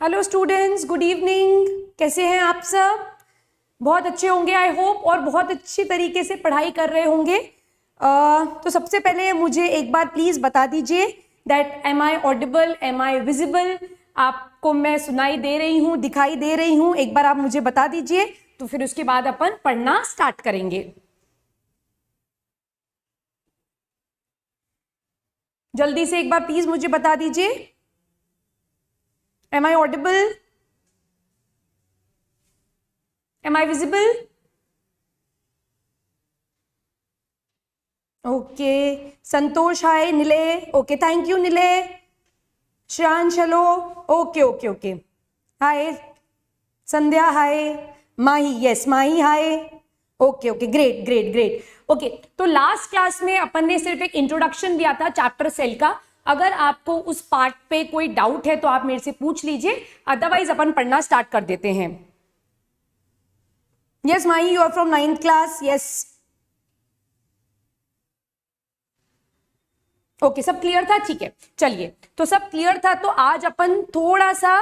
Hello students, good evening. कैसे हैं आप सब? बहुत अच्छे होंगे आई होप, और बहुत अच्छी तरीके से पढ़ाई कर रहे होंगे। तो सबसे पहले मुझे एक बार प्लीज बता दीजिए that am I audible, am I visible? आपको मैं सुनाई दे रही हूँ, दिखाई दे रही हूँ? एक बार आप मुझे बता दीजिए, तो फिर उसके बाद अपन पढ़ना स्टार्ट करेंगे। जल्दी से एक बार प्लीज मुझे बता दीजिए, am I audible, am I visible? Okay, Santosh hi, Nile okay, thank you Nile. Shreyansh hello, okay okay okay, hi Sandhya, hi Mahi, yes Mahi hi, okay okay, great great great. Okay, तो लास्ट क्लास में अपन ने सिर्फ एक इंट्रोडक्शन दिया था चैप्टर सेल का। अगर आपको उस पार्ट पे कोई डाउट है तो आप मेरे से पूछ लीजिए, अदरवाइज अपन पढ़ना स्टार्ट कर देते हैं। Yes Mahi, you are from 9th class, yes okay, सब क्लियर था? ठीक है, चलिए, तो सब क्लियर था तो आज अपन थोड़ा सा,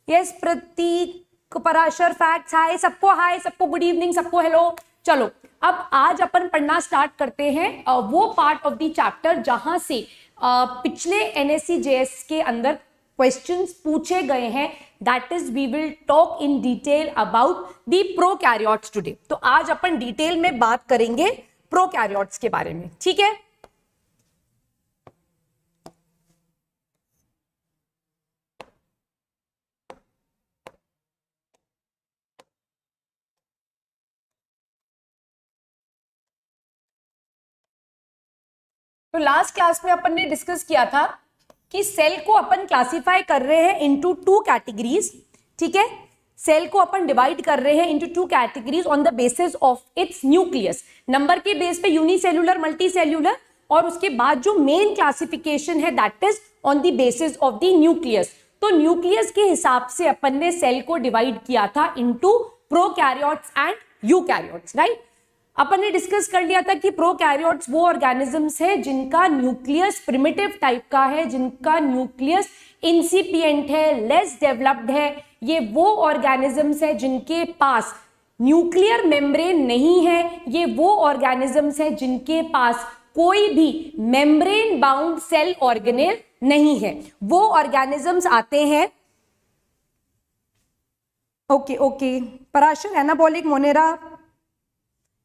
यस प्रतीक, पराशर, फैक्ट्स, हाय सबको गुड इवनिंग, सबको हेलो। चलो, अब आज अपन पढ़ना स्टार्ट करते हैं वो पार्ट ऑफ द चैप्टर जहां से पिछले एनएससी जेएस के अंदर क्वेश्चंस पूछे गए हैं। That is we will talk in detail about the prokaryotes today. तो आज अपन डिटेल में बात करेंगे प्रोकैरियोट्स के बारे में, ठीक है? तो लास्ट क्लास में अपन ने डिस्कस किया था कि सेल को अपन क्लासिफाई कर रहे हैं इनटू 2 कैटेगरीज, ठीक है? सेल को अपन डिवाइड कर रहे हैं into 2 categories on the basis of its nucleus. Number के बेस पे यूनिसेल्युलर, मल्टीसेल्युलर, और उसके बाद जो मेन क्लासिफिकेशन है that is on the basis of the nucleus. तो न्यूक्लियस के हिसाब से अपन ने सेल को डिवाइड किया था into prokaryotes and eukaryotes, right? अपन ने डिस्कस कर लिया था कि प्रोकैरियोट्स वो ऑर्गेनिजम्स है जिनका न्यूक्लियस प्रिमिटिव टाइप का है, जिनका न्यूक्लियस इंसिपिएंट है, लेस डेवलप्ड है। ये वो ऑर्गेनिजम्स है जिनके पास न्यूक्लियर मेम्ब्रेन नहीं है। ये वो ऑर्गेनिजम्स है जिनके पास कोई भी मेम्ब्रेन बाउंड सेल ऑर्गेनेल नहीं है। वो ऑर्गेनिजम्स आते हैं, okay okay, Parashar, anabolic, Monera.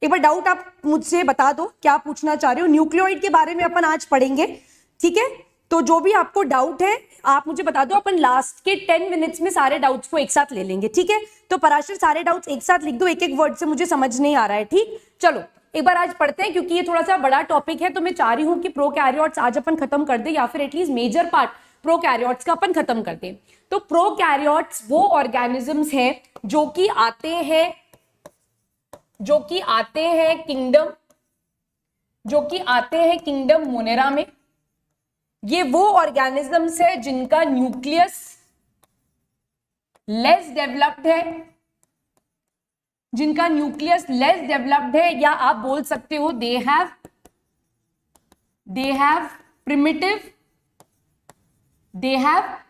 एक बार डाउट आप मुझसे बता दो, क्या पूछना चाह रहे हो? न्यूक्लियोइड के बारे में अपन आज पढ़ेंगे, ठीक है? तो जो भी आपको डाउट है आप मुझे बता दो, अपन लास्ट के 10 मिनट्स में सारे डाउट्स को एक साथ ले लेंगे, ठीक है? तो पराशर सारे डाउट्स एक साथ लिख दो, एक एक वर्ड से मुझे समझ नहीं आ रहा है, ठीक? चलो एक बार आज पढ़ते हैं, क्योंकि ये थोड़ा सा बड़ा टॉपिक है, तो मैं चाह रही हूं कि प्रोकैरियोट्स आज अपन खत्म कर दे, या फिर एटलीस्ट मेजर पार्ट प्रोकैरियोट्स का अपन खत्म कर दे। तो प्रोकैरियोट्स वो ऑर्गेनिजम्स हैं जो कि आते हैं किंगडम मोनेरा में। ये वो ऑर्गेनिजम्स है जिनका न्यूक्लियस लेस डेवलप्ड है, या आप बोल सकते हो they have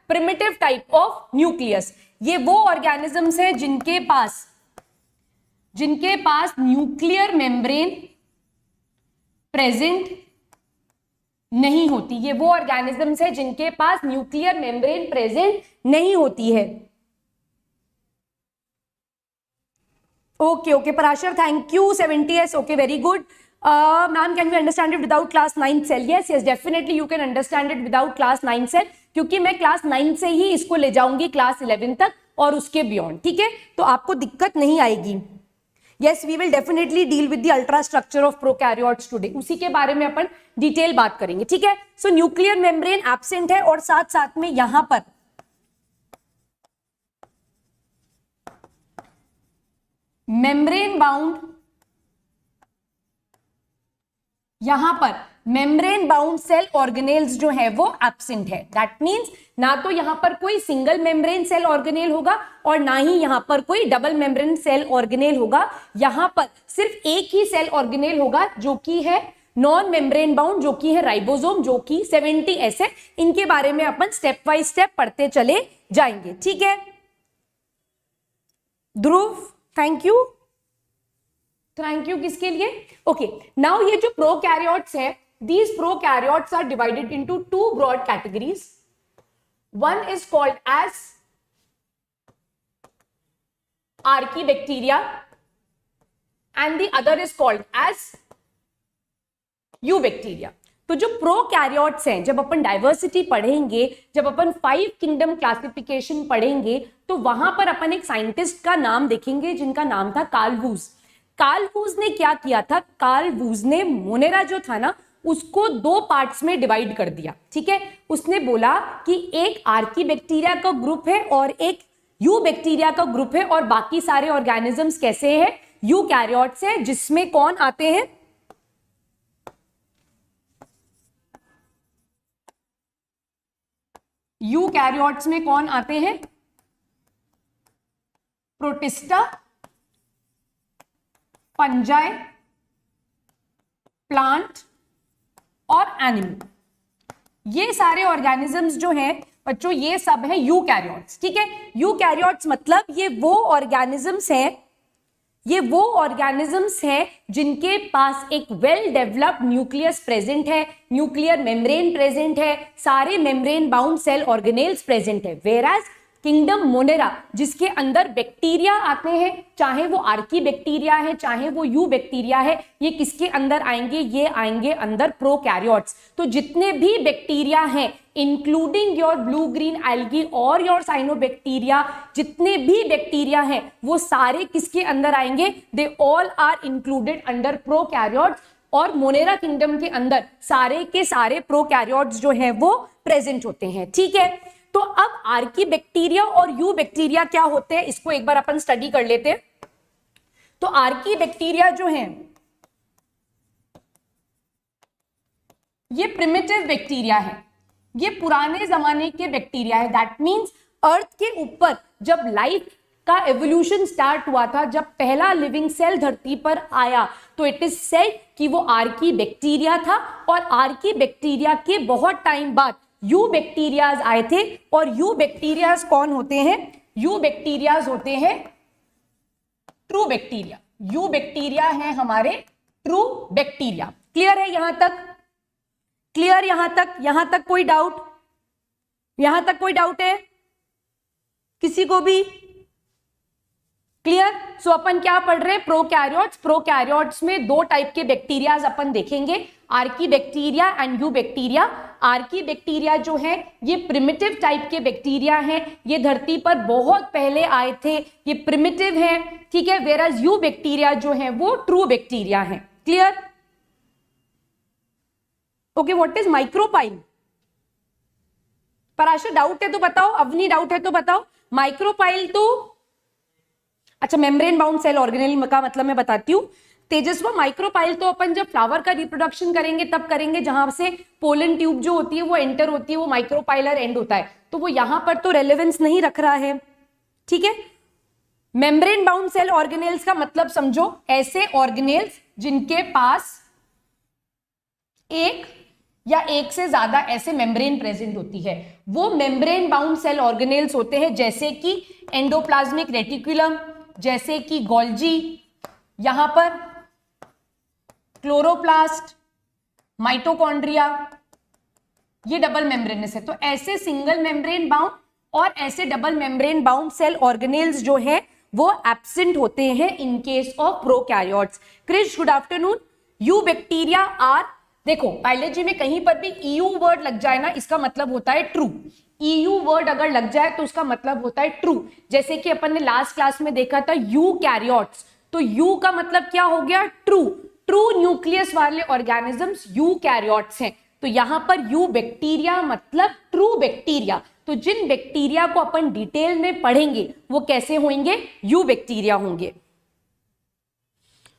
primitive type of nucleus. ये वो ऑर्गेनिजम्स है जिनके पास न्यूक्लियर मेम्ब्रेन प्रेजेंट नहीं होती। ये वो ऑर्गेनिजम्स है जिनके पास न्यूक्लियर मेम्ब्रेन प्रेजेंट नहीं होती है। Okay okay Parashar, thank you. 70s, okay, very good. Ma'am, can you understand it without class 9 cell? Yes yes, definitely you can understand it without class 9 cell, क्योंकि मैं क्लास 9 से ही इसको ले जाऊंगी क्लास 11 तक और उसके बियॉन्ड, ठीक है? तो आपको दिक्कत नहीं आएगी। Yes, we will definitely deal with the ultra structure of prokaryotes today. उसी के बारे में अपन डिटेल बात करेंगे, ठीक है? सो न्यूक्लियर मेम्ब्रेन एब्सेंट है, और साथ साथ में यहां पर मेम्ब्रेन बाउंड सेल ऑर्गेनेल्स जो है वो एब्सेंट है। दैट मींस ना तो यहां पर कोई सिंगल मेम्ब्रेन सेल ऑर्गेनेल होगा और ना ही यहां पर कोई डबल मेम्ब्रेन सेल ऑर्गेनेल होगा। यहां पर सिर्फ एक ही सेल ऑर्गेनेल होगा जो कि है नॉन मेम्ब्रेन बाउंड जो कि है राइबोसोम, जो कि 70S है। इनके बारे में अपन स्टेप बाय स्टेप पढ़ते चले जाएंगे, ठीक है। ध्रुव, थैंक यू। थैंक यू किसके लिए? ओके, नाउ ये जो प्रोकैरियोट्स है, these prokaryotes are divided into two broad categories. One is called as archaebacteria and the other is called as eubacteria. तो जो प्रोकैरियोट्स हैं, जब अपन डाइवर्सिटी पढ़ेंगे, जब अपन 5 किंगडम क्लासिफिकेशन पढ़ेंगे, तो वहां पर अपन एक साइंटिस्ट का नाम देखेंगे जिनका नाम था कार्ल वूज। कार्ल वूज ने क्या किया था? कार्ल वूज ने मोनेरा जो था ना, उसको 2 पार्ट्स में डिवाइड कर दिया, ठीक है। उसने बोला कि एक आर्कीबैक्टीरिया का ग्रुप है और एक यूबैक्टीरिया का ग्रुप है, और बाकी सारे ऑर्गेनिजम्स कैसे हैं? यूकैरियोट्स हैं, जिसमें कौन आते हैं? यूकैरियोट्स में कौन आते हैं? प्रोटिस्टा, फंजाई, प्लांट और एनिमल। ये सारे ऑर्गेनिजम्स जो हैं बच्चों, ये सब है यूकैरियोट्स, ठीक है। यूकैरियोट्स मतलब ये वो ऑर्गेनिजम्स हैं जिनके पास एक वेल डेवलप्ड न्यूक्लियस प्रेजेंट है, न्यूक्लियर मेम्ब्रेन प्रेजेंट है, सारे membrane bound cell organelles present है। वेराज किंगडम मोनेरा, जिसके अंदर बैक्टीरिया आते हैं, चाहे वो आर्की बैक्टीरिया है चाहे वो यू बैक्टीरिया है, ये किसके अंदर आएंगे? ये आएंगे अंदर प्रोकैरियोट्स। तो जितने भी बैक्टीरिया हैं, including your blue green algae और योर साइनोबैक्टीरिया, जितने भी बैक्टीरिया हैं वो सारे किसके अंदर आएंगे? They all are included under prokaryotes. और मोनेरा किंगडम के अंदर सारे के सारे प्रोकैरियोट्स जो हैं वो प्रेजेंट होते हैं, ठीक है। तो अब आर्की बैक्टीरिया और यू बैक्टीरिया क्या होते हैं, इसको एक बार अपन स्टडी कर लेते हैं। तो आर्की बैक्टीरिया जो हैं, ये प्रिमिटिव बैक्टीरिया है, ये पुराने जमाने के बैक्टीरिया है। दैट मींस अर्थ के ऊपर जब लाइफ का एवोल्यूशन स्टार्ट हुआ था, जब पहला लिविंग सेल धरती पर आया, तो इट इज सेड कि वो आर्की बैक्टीरिया था। और आर्की बैक्टीरिया के बहुत टाइम बाद यू बैक्टीरियाज आए थे। और यू बैक्टीरियाज कौन होते हैं? यू बैक्टीरियाज होते हैं ट्रू बैक्टीरिया। यू बैक्टीरिया है हमारे ट्रू बैक्टीरिया। क्लियर है यहां तक? क्लियर यहां तक? यहां तक कोई डाउट? यहां तक कोई डाउट है किसी को भी? क्लियर? सो अपन क्या पढ़ रहे हैं? प्रोकैरियोट्स। प्रोकैरियोट्स में 2 टाइप के बैक्टीरियाज अपन देखेंगे, Archie bacteria and you bacteria. Archie bacteria जो है ये प्रिमिटिव टाइप के बैक्टीरिया हैं, ये धरती पर बहुत पहले आए थे, ये प्रिमिटिव हैं, ठीक है। वेराज यू बैक्टीरिया जो है वो ट्रू बैक्टीरिया हैं। Clear? Okay, what is micropyle? Parashar doubt है तो बताओ, अवनी डाउट है तो बताओ। माइक्रोपाइल तो अच्छा, मेम्ब्रेन बाउंड सेल ऑर्गेनेल का मतलब मैं बताती हूँ। तेजस्वा, माइक्रोपाइल तो अपन जब फ्लावर का रिप्रोडक्शन करेंगे तब करेंगे, जहां से पोलन ट्यूब जो होती है वो एंटर होती है, वो माइक्रोपाइलर एंड होता है, तो वो यहां पर तो रेलेवेंस नहीं रख रहा है, ठीक है। मेम्ब्रेन बाउंड सेल ऑर्गेनेल्स का मतलब समझो, ऐसे ऑर्गेनेल्स जिनके पास एक या एक से ज्यादा ऐसे मेम्ब्रेन प्रेजेंट होती है, वो मेम्ब्रेन बाउंड सेल ऑर्गेनेल्स होते हैं। जैसे कि एंडोप्लाज्मिक रेटिकुलम, जैसे कि गोल्जी, यहां पर क्लोरोप्लास्ट, माइटोकॉन्ड्रिया, ये डबल मेम्ब्रेनस है। तो ऐसे सिंगल मेम्ब्रेन बाउंड और ऐसे double membrane bound cell organelles जो है वो एब्सेंट होते हैं in case of prokaryotes. Krish, good afternoon. Eubacteria are, देखो बायोलॉजी में कहीं पर भी ईयू वर्ड लग जाए ना, इसका मतलब होता है ट्रू। ईयू वर्ड अगर लग जाए तो उसका मतलब होता है ट्रू। जैसे कि अपन ने लास्ट क्लास में देखा था यूकैरियोट्स, तो यू का मतलब क्या हो गया? ट्रू। ट्रू न्यूक्लियस वाले ऑर्गेनिजम्स यूकैरियोट्स हैं। तो यहां पर यू बैक्टीरिया मतलब ट्रू बैक्टीरिया। तो जिन बैक्टीरिया को अपन डिटेल में पढ़ेंगे वो कैसे होंगे? यू बैक्टीरिया होंगे।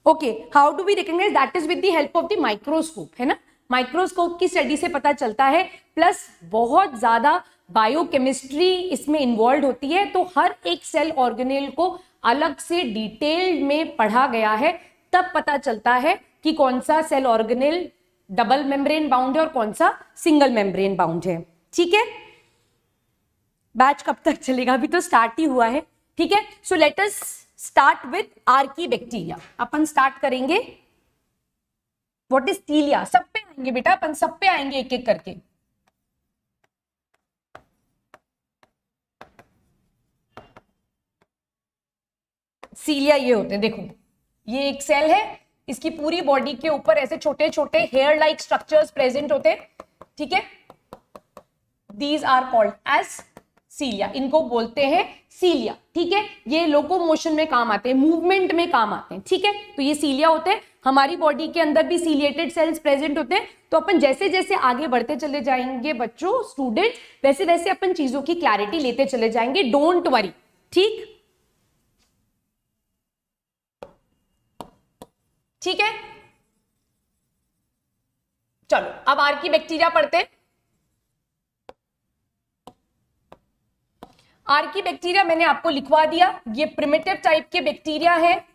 Okay, how do we recognise? That is with the help of the microscope, है ना। माइक्रोस्कोप की स्टडी से पता चलता है, प्लस बहुत ज्यादा बायोकेमिस्ट्री इसमें इन्वॉल्व होती है। तो हर एक सेल ऑर्गेनेल को अलग से डिटेल में पढ़ा गया है, तब पता चलता है कि कौन सा cell organelle double membrane bound है और कौन सा सिंगल मेम्ब्रेन बाउंड है। ठीक है, बैच कब तक चलेगा, अभी तो स्टार्ट ही हुआ है। ठीक है, so let us start with archaebacteria. Upon start करेंगे व्हाट इज सीलिया। सब पे आएंगे बेटा, अपन सब पे आएंगे एक एक करके। सीलिया ये होते हैं, देखो ये एक सेल है, इसकी पूरी बॉडी के ऊपर ऐसे छोटे छोटे हेयर लाइक स्ट्रक्चर्स प्रेजेंट होते हैं। ठीक है, दीज आर कॉल्ड एज सीलिया, इनको बोलते हैं सीलिया। ठीक है, ये लोकोमोशन में काम आते हैं, मूवमेंट में काम आते हैं। ठीक है, तो ये सीलिया होते हैं। हमारी बॉडी के अंदर भी सीलिएटेड सेल्स प्रेजेंट होते हैं। तो अपन जैसे जैसे आगे बढ़ते चले जाएंगे बच्चों, स्टूडेंट, वैसे वैसे अपन चीजों की क्लैरिटी लेते चले जाएंगे, डोंट वरी। ठीक, ठीक है, चलो अब आर्कीबैक्टीरिया पढ़ते हैं। आर्कीबैक्टीरिया मैंने आपको लिखवा दिया, ये प्रिमिटिव टाइप के बैक्टीरिया है।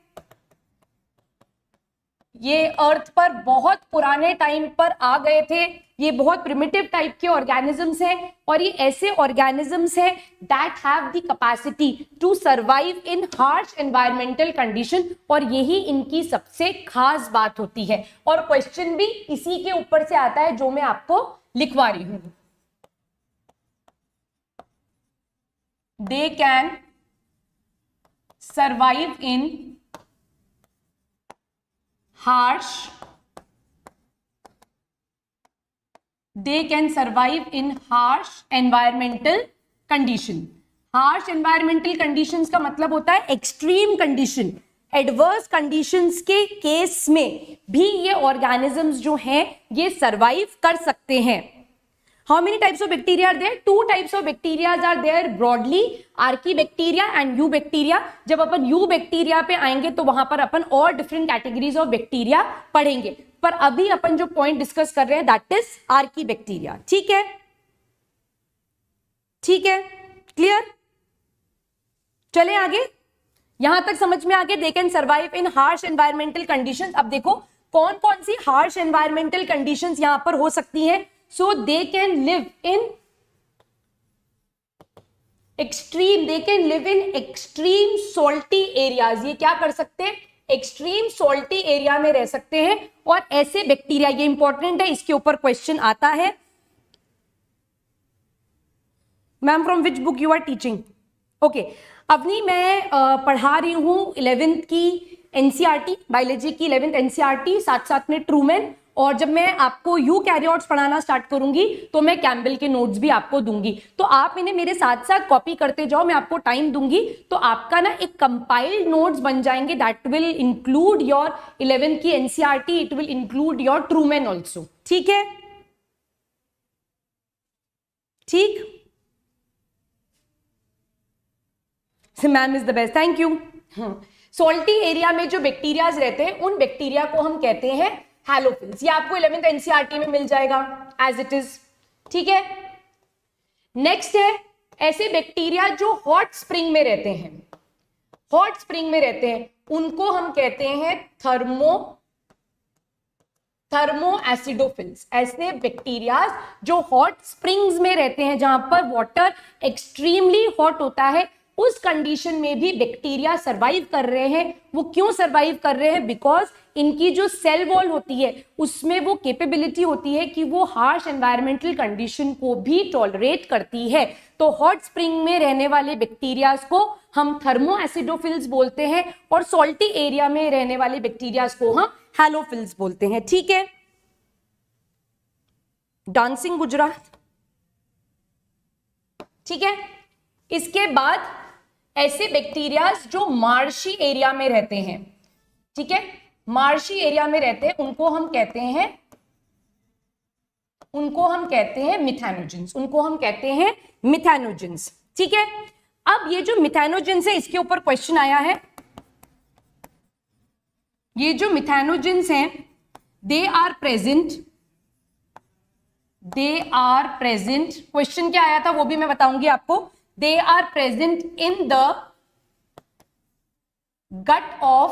ये अर्थ पर बहुत पुराने टाइम पर आ गए थे। ये बहुत प्रिमिटिव टाइप के ऑर्गेनिजम्स हैं और ये ऐसे ऑर्गेनिजम्स हैं that have the capacity to survive in harsh environmental condition, और यही इनकी सबसे खास बात होती है। और क्वेश्चन भी इसी के ऊपर से आता है जो मैं आपको लिखवा रही हूं। They can survive in harsh, they can survive in harsh environmental condition। harsh environmental conditions का मतलब होता है एक्सट्रीम कंडीशन। एडवर्स कंडीशंस के केस में भी ये ऑर्गेनिजम्स जो हैं ये सर्वाइव कर सकते हैं। How many types of bacteria are there? Two types of bacteria are there broadly, archibacteria and eubacteria। जब अपन eubacteria पे आएंगे तो वहां पर अपन और डिफरेंट कैटेगरीज ऑफ बैक्टीरिया पढ़ेंगे, पर अभी अपन जो पॉइंट डिस्कस कर रहे हैं दैट इज आर्कीबैक्टीरिया। ठीक है, ठीक है, क्लियर, चले आगे। यहां तक समझ में आगे, they can survive in harsh environmental conditions. अब देखो कौन कौन सी हार्श एनवायरमेंटल कंडीशंस यहां पर हो सकती हैं। So they can live in extreme salty areas। ये क्या कर सकते हैं, एक्सट्रीम सॉल्टी एरिया में रह सकते हैं। और ऐसे बैक्टीरिया, ये इंपॉर्टेंट है, इसके ऊपर क्वेश्चन आता है। Ma'am from which book you are teaching? Okay Avni, मैं पढ़ा रही हूं 11th की एनसीईआरटी, बायोलॉजी की 11th एनसीईआरटी, साथ साथ में ट्रूमैन। और जब मैं आपको यूकैरियोट्स पढ़ाना स्टार्ट करूंगी तो मैं कैम्बेल के नोट्स भी आपको दूंगी। तो आप इन्हें मेरे साथ साथ कॉपी करते जाओ, मैं आपको टाइम दूंगी तो आपका ना एक कंपाइल्ड नोट्स बन जाएंगे that will include your 11th की NCERT, it will include your Trueman also. ठीक है, ठीक, ma'am is the best, thank you. Salty area में जो बैक्टीरियाज रहते हैं उन बैक्टीरिया को हम कहते हैं हैलोफिल्स। ये आपको 11th एनसीईआरटी में मिल जाएगा एज इट इज। ठीक है, नेक्स्ट है ऐसे बैक्टीरिया जो हॉट स्प्रिंग में रहते हैं। हॉट स्प्रिंग में रहते हैं उनको हम कहते हैं थर्मो एसिडोफिल्स। ऐसे बैक्टीरिया जो हॉट स्प्रिंग्स में रहते हैं, जहां पर वाटर एक्सट्रीमली हॉट होता है, उस कंडीशन में भी बैक्टीरिया सरवाइव कर रहे हैं। वो क्यों सरवाइव कर रहे हैं? बिकॉज इनकी जो सेल वॉल होती है उसमें वो कैपेबिलिटी होती है कि वो हार्श एनवायरमेंटल कंडीशन को भी टॉलरेट करती है। तो हॉट स्प्रिंग में रहने वाले बैक्टीरियाज को हम थर्मो एसिडोफिल्स बोलते हैं और सॉल्टी एरिया में रहने वाले बैक्टीरियाज को हम हैलोफिल्स बोलते हैं। ठीक है, डांसिंग गुजरात। ठीक है, इसके बाद ऐसे बैक्टीरियाज जो मार्शी एरिया में रहते हैं, ठीक है, मार्शी एरिया में रहते हैं, उनको हम कहते हैं मिथेनोजेंस। उनको हम कहते हैं मिथेनोजेंस। ठीक है, अब ये जो मिथेनोजेंस है इसके ऊपर क्वेश्चन आया है। ये जो मिथेनोजेंस हैं दे आर प्रेजेंट, क्वेश्चन क्या आया था वो भी मैं बताऊंगी आपको। They are present in the gut of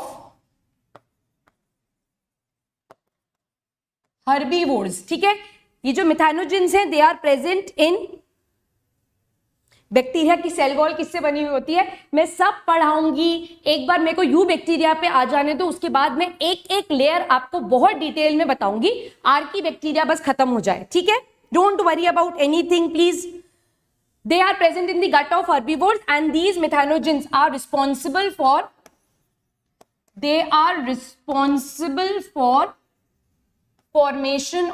herbivores, ठीक है। ये जो मिथाइनोजेंस हैं they are present in bacteria की सेल वॉल किससे बनी हुई होती है, मैं सब पढ़ाऊंगी। एक बार मेरे को यू बैक्टीरिया पे आ जाने दो, उसके बाद मैं एक एक लेयर आपको बहुत डिटेल में बताऊंगी। आर्की बैक्टीरिया बस खत्म हो जाए, ठीक है। Don't worry about anything please. They are present in the gut of herbivores and these methanogens are responsible for formation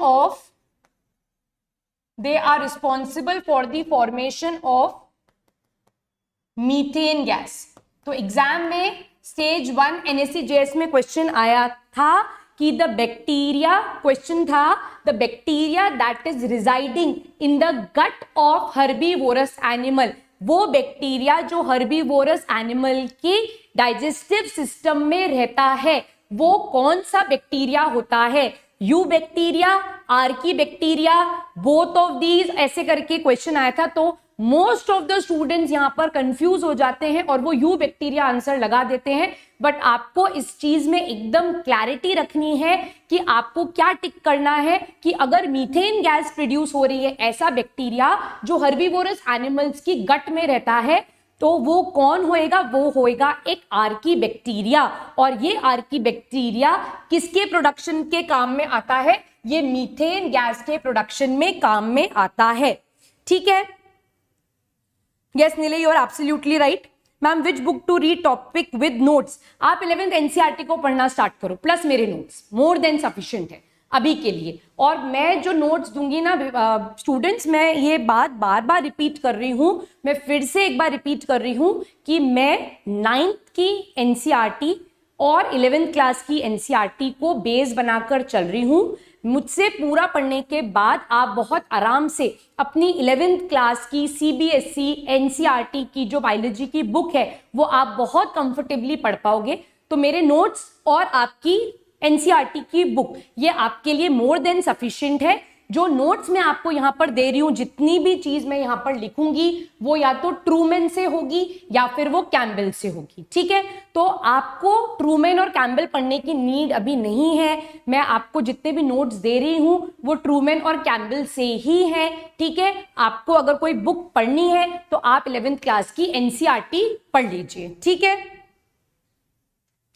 of methane gas. तो एग्जाम में स्टेज 1 NSCJS में क्वेश्चन आया था कि द बैक्टीरिया, क्वेश्चन था the bacteria that is residing in the gut of herbivorous animal, वो bacteria जो herbivorous animal के डाइजेस्टिव सिस्टम में रहता है वो कौन सा बैक्टीरिया होता है, you bacteria, Archie bacteria, both of these, ऐसे करके क्वेश्चन आया था। तो मोस्ट ऑफ द स्टूडेंट्स यहां पर कंफ्यूज हो जाते हैं और वो यू बैक्टीरिया आंसर लगा देते हैं। बट आपको इस चीज में एकदम क्लैरिटी रखनी है कि आपको क्या टिक करना है कि अगर मीथेन गैस प्रोड्यूस हो रही है ऐसा बैक्टीरिया जो हर्बीवोरस एनिमल्स की गट में रहता है तो वो कौन होएगा, वो होएगा एक आर्की बैक्टीरिया। और ये आर्की बैक्टीरिया किसके प्रोडक्शन के काम में आता है, ये मीथेन गैस के प्रोडक्शन में काम में आता है, ठीक है। Yes Neelay, you are absolutely right. Ma'am which book to read topic with notes, आप 11th NCERT को पढ़ना स्टार्ट करो प्लस मेरे नोट्स, मोर देन सफिशिएंट है अभी के लिए। और मैं जो नोट्स दूंगी ना स्टूडेंट्स, मैं ये बात बार बार रिपीट कर रही हूं, मैं फिर से एक बार रिपीट कर रही हूं कि मैं 9th की NCERT और 11th क्लास की NCERT को बेस बनाकर चल रही हूं। मुझसे पूरा पढ़ने के बाद आप बहुत आराम से अपनी 11th क्लास की CBSE NCERT की जो बायोलॉजी की बुक है वो आप बहुत कंफर्टेबली पढ़ पाओगे। तो मेरे नोट्स और आपकी NCERT की बुक ये आपके लिए मोर देन सफिशिएंट है। जो नोट्स मैं आपको यहां पर दे रही हूं, जितनी भी चीज मैं यहां पर लिखूंगी वो या तो ट्रूमैन से होगी या फिर वो कैम्बेल से होगी, ठीक है। तो आपको ट्रूमैन और कैम्बेल पढ़ने की नीड अभी नहीं है। मैं आपको जितने भी नोट्स दे रही हूं वो ट्रूमैन और कैम्बेल से ही है, ठीक है। आपको अगर कोई बुक पढ़नी है तो आप 11th क्लास की NCERT पढ़ लीजिए, ठीक है।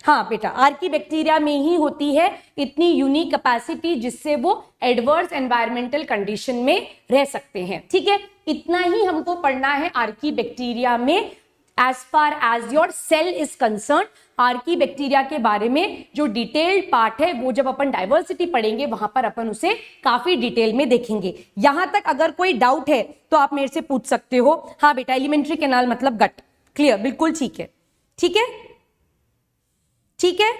हाँ बेटा, आर्की बैक्टीरिया में ही होती है इतनी यूनिक कैपेसिटी जिससे वो एडवर्स एनवायरमेंटल कंडीशन में रह सकते हैं, ठीक है। इतना ही हमको पढ़ना है आर्की बैक्टीरिया में। As far as your cell is concern, archaebacteria के बारे में जो डिटेल्ड पार्ट है वो जब अपन डाइवर्सिटी पढ़ेंगे वहां पर अपन उसे काफी डिटेल में देखेंगे। यहां तक अगर कोई डाउट है तो आप मेरे से पूछ सकते हो। हाँ बेटा, एलिमेंट्री कैनाल मतलब गट, क्लियर, बिल्कुल ठीक है, ठीक है, ठीक है।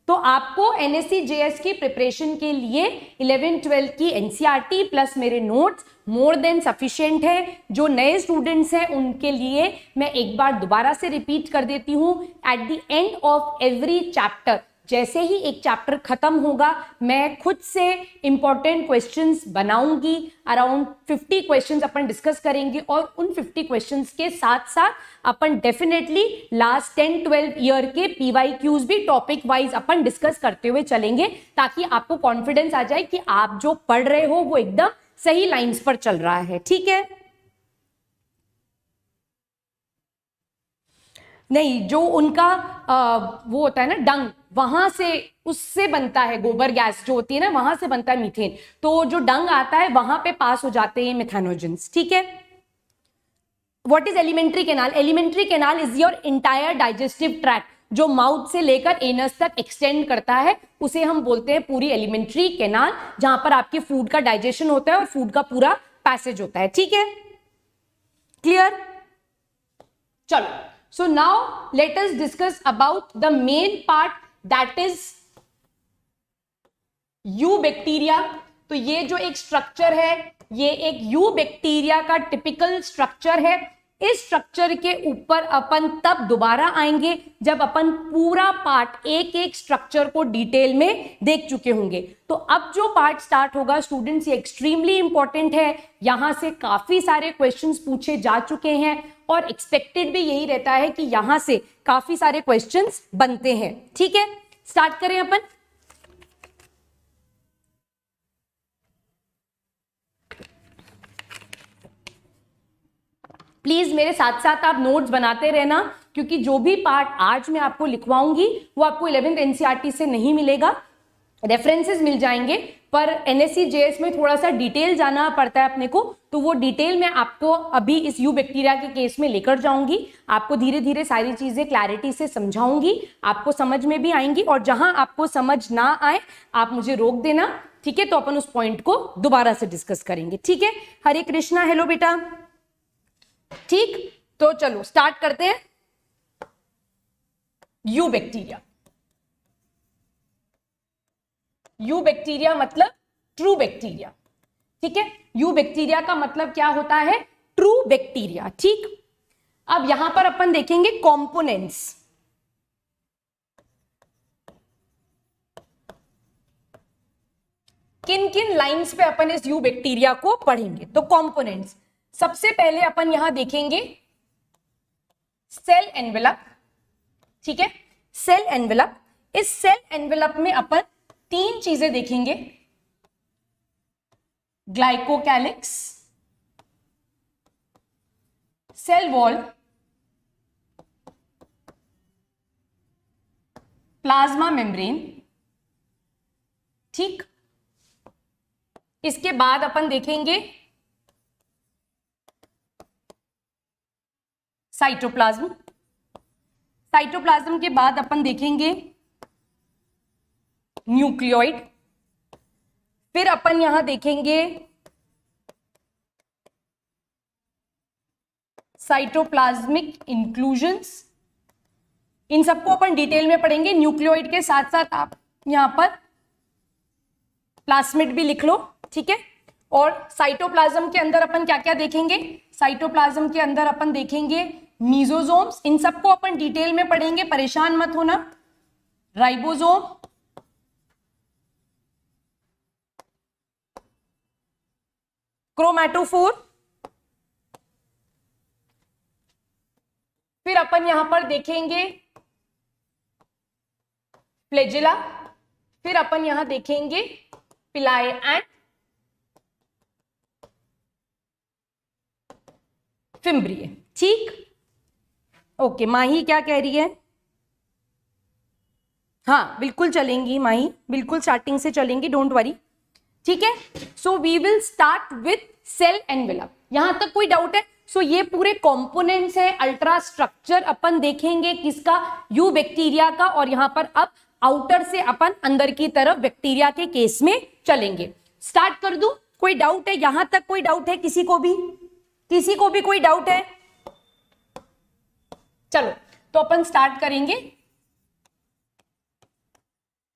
तो आपको NSCJS की प्रिपरेशन के लिए 11th-12th की NCERT प्लस मेरे नोट्स मोर देन सफिशिएंट है। जो नए स्टूडेंट्स हैं उनके लिए मैं एक बार दोबारा से रिपीट कर देती हूं, at the end of every chapter, जैसे ही एक चैप्टर खत्म होगा मैं खुद से इंपॉर्टेंट क्वेश्चंस बनाऊंगी। अराउंड 50 क्वेश्चंस अपन डिस्कस करेंगे और उन 50 क्वेश्चंस के साथ साथ अपन डेफिनेटली लास्ट 10-12 ईयर के PYQs भी टॉपिक वाइज अपन डिस्कस करते हुए चलेंगे, ताकि आपको कॉन्फिडेंस आ जाए कि आप जो पढ़ रहे हो वो एकदम सही लाइंस पर चल रहा है, ठीक है। नहीं, जो उनका वो होता है ना डंग, वहां से उससे बनता है गोबर गैस जो होती है ना, वहां से बनता है मीथेन। तो जो डंग आता है वहां पे पास हो जाते हैं मिथेनोजेंस, ठीक है। What is alimentary canal? Alimentary canal is your entire digestive tract, जो माउथ से लेकर एनस तक एक्सटेंड करता है, उसे हम बोलते हैं पूरी एलिमेंट्री कैनाल, जहां पर आपके फूड का डाइजेशन होता है और फूड का पूरा पैसेज होता है, ठीक है, क्लियर। चलो, so now let us discuss about the main part, that is you bacteria. तो ये जो एक स्ट्रक्चर है ये एक यू बैक्टीरिया का टिपिकल स्ट्रक्चर है। इस स्ट्रक्चर के ऊपर अपन तब दोबारा आएंगे जब अपन पूरा पार्ट एक एक स्ट्रक्चर को डिटेल में देख चुके होंगे। तो अब जो पार्ट स्टार्ट होगा स्टूडेंट्स, ये एक्सट्रीमली इंपॉर्टेंट है। यहां से काफी सारे क्वेश्चंस पूछे जा चुके हैं और एक्सपेक्टेड भी यही रहता है कि यहां से काफी सारे क्वेश्चंस बनते हैं, ठीक है। स्टार्ट करें अपन। प्लीज मेरे साथ साथ आप नोट्स बनाते रहना, क्योंकि जो भी पार्ट आज मैं आपको लिखवाऊंगी वो आपको 11th एनसीईआरटी से नहीं मिलेगा। रेफरेंसेस मिल जाएंगे, पर एनएससी जेएस में थोड़ा सा डिटेल जाना पड़ता है अपने को, तो वो डिटेल मैं आपको अभी इस यू बैक्टीरिया के केस में लेकर जाऊंगी। आपको धीरे धीरे सारी चीजें क्लैरिटी से समझाऊंगी, आपको समझ में भी आएंगी, और जहां आपको समझ ना आए आप मुझे रोक देना, ठीक है? तो अपन उस पॉइंट को दोबारा से डिस्कस करेंगे, ठीक है? हरे कृष्णा, हेलो बेटा, ठीक? तो चलो स्टार्ट करते हैं। यू बैक्टीरिया, यू बैक्टीरिया मतलब ट्रू बैक्टीरिया, ठीक है? यू बैक्टीरिया का मतलब क्या होता है? ट्रू बैक्टीरिया, ठीक? अब यहां पर अपन देखेंगे कंपोनेंट्स। किन किन लाइंस पे अपन इस यू बैक्टीरिया को पढ़ेंगे? तो कंपोनेंट्स, सबसे पहले अपन यहां देखेंगे सेल एनवेलप, ठीक है? सेल एनवेलप, इस सेल एनवेलप में अपन तीन चीजें देखेंगे, glycocalyx, cell wall, plasma membrane, ठीक? इसके बाद अपन देखेंगे साइटोप्लाज्म, साइटोप्लाज्म के बाद अपन देखेंगे न्यूक्लियोइड, फिर अपन यहां देखेंगे साइटोप्लाज्मिक इंक्लूजन्स। इन सबको अपन डिटेल में पढ़ेंगे। न्यूक्लियोइड के साथ साथ आप यहां पर प्लास्मिड भी लिख लो, ठीक है? और साइटोप्लाज्म के अंदर अपन क्या क्या देखेंगे? साइटोप्लाज्म के अंदर अपन देखेंगे मीजोजोम्स, इन सबको अपन डिटेल में पढ़ेंगे, परेशान मत होना। राइबोसोम, क्रोमैटोफोर, फिर अपन यहां पर देखेंगे फ्लैजेला, फिर अपन यहां देखेंगे पिलाई एंड फिम्ब्रिए, ठीक? ओके, माही क्या कह रही है? हाँ बिल्कुल चलेंगी माही, बिल्कुल स्टार्टिंग से चलेंगी, डोंट वरी, ठीक है? So we will start with cell envelope. यहां तक कोई डाउट है? सो ये पूरे कंपोनेंट्स है, अल्ट्रा स्ट्रक्चर अपन देखेंगे किसका? यू बैक्टीरिया का। और यहां पर अब आउटर से अपन अंदर की तरफ बैक्टीरिया के केस में चलेंगे। स्टार्ट कर दूं? कोई डाउट है? यहां तक कोई डाउट है किसी को भी? किसी को भी कोई डाउट है? चलो तो अपन स्टार्ट करेंगे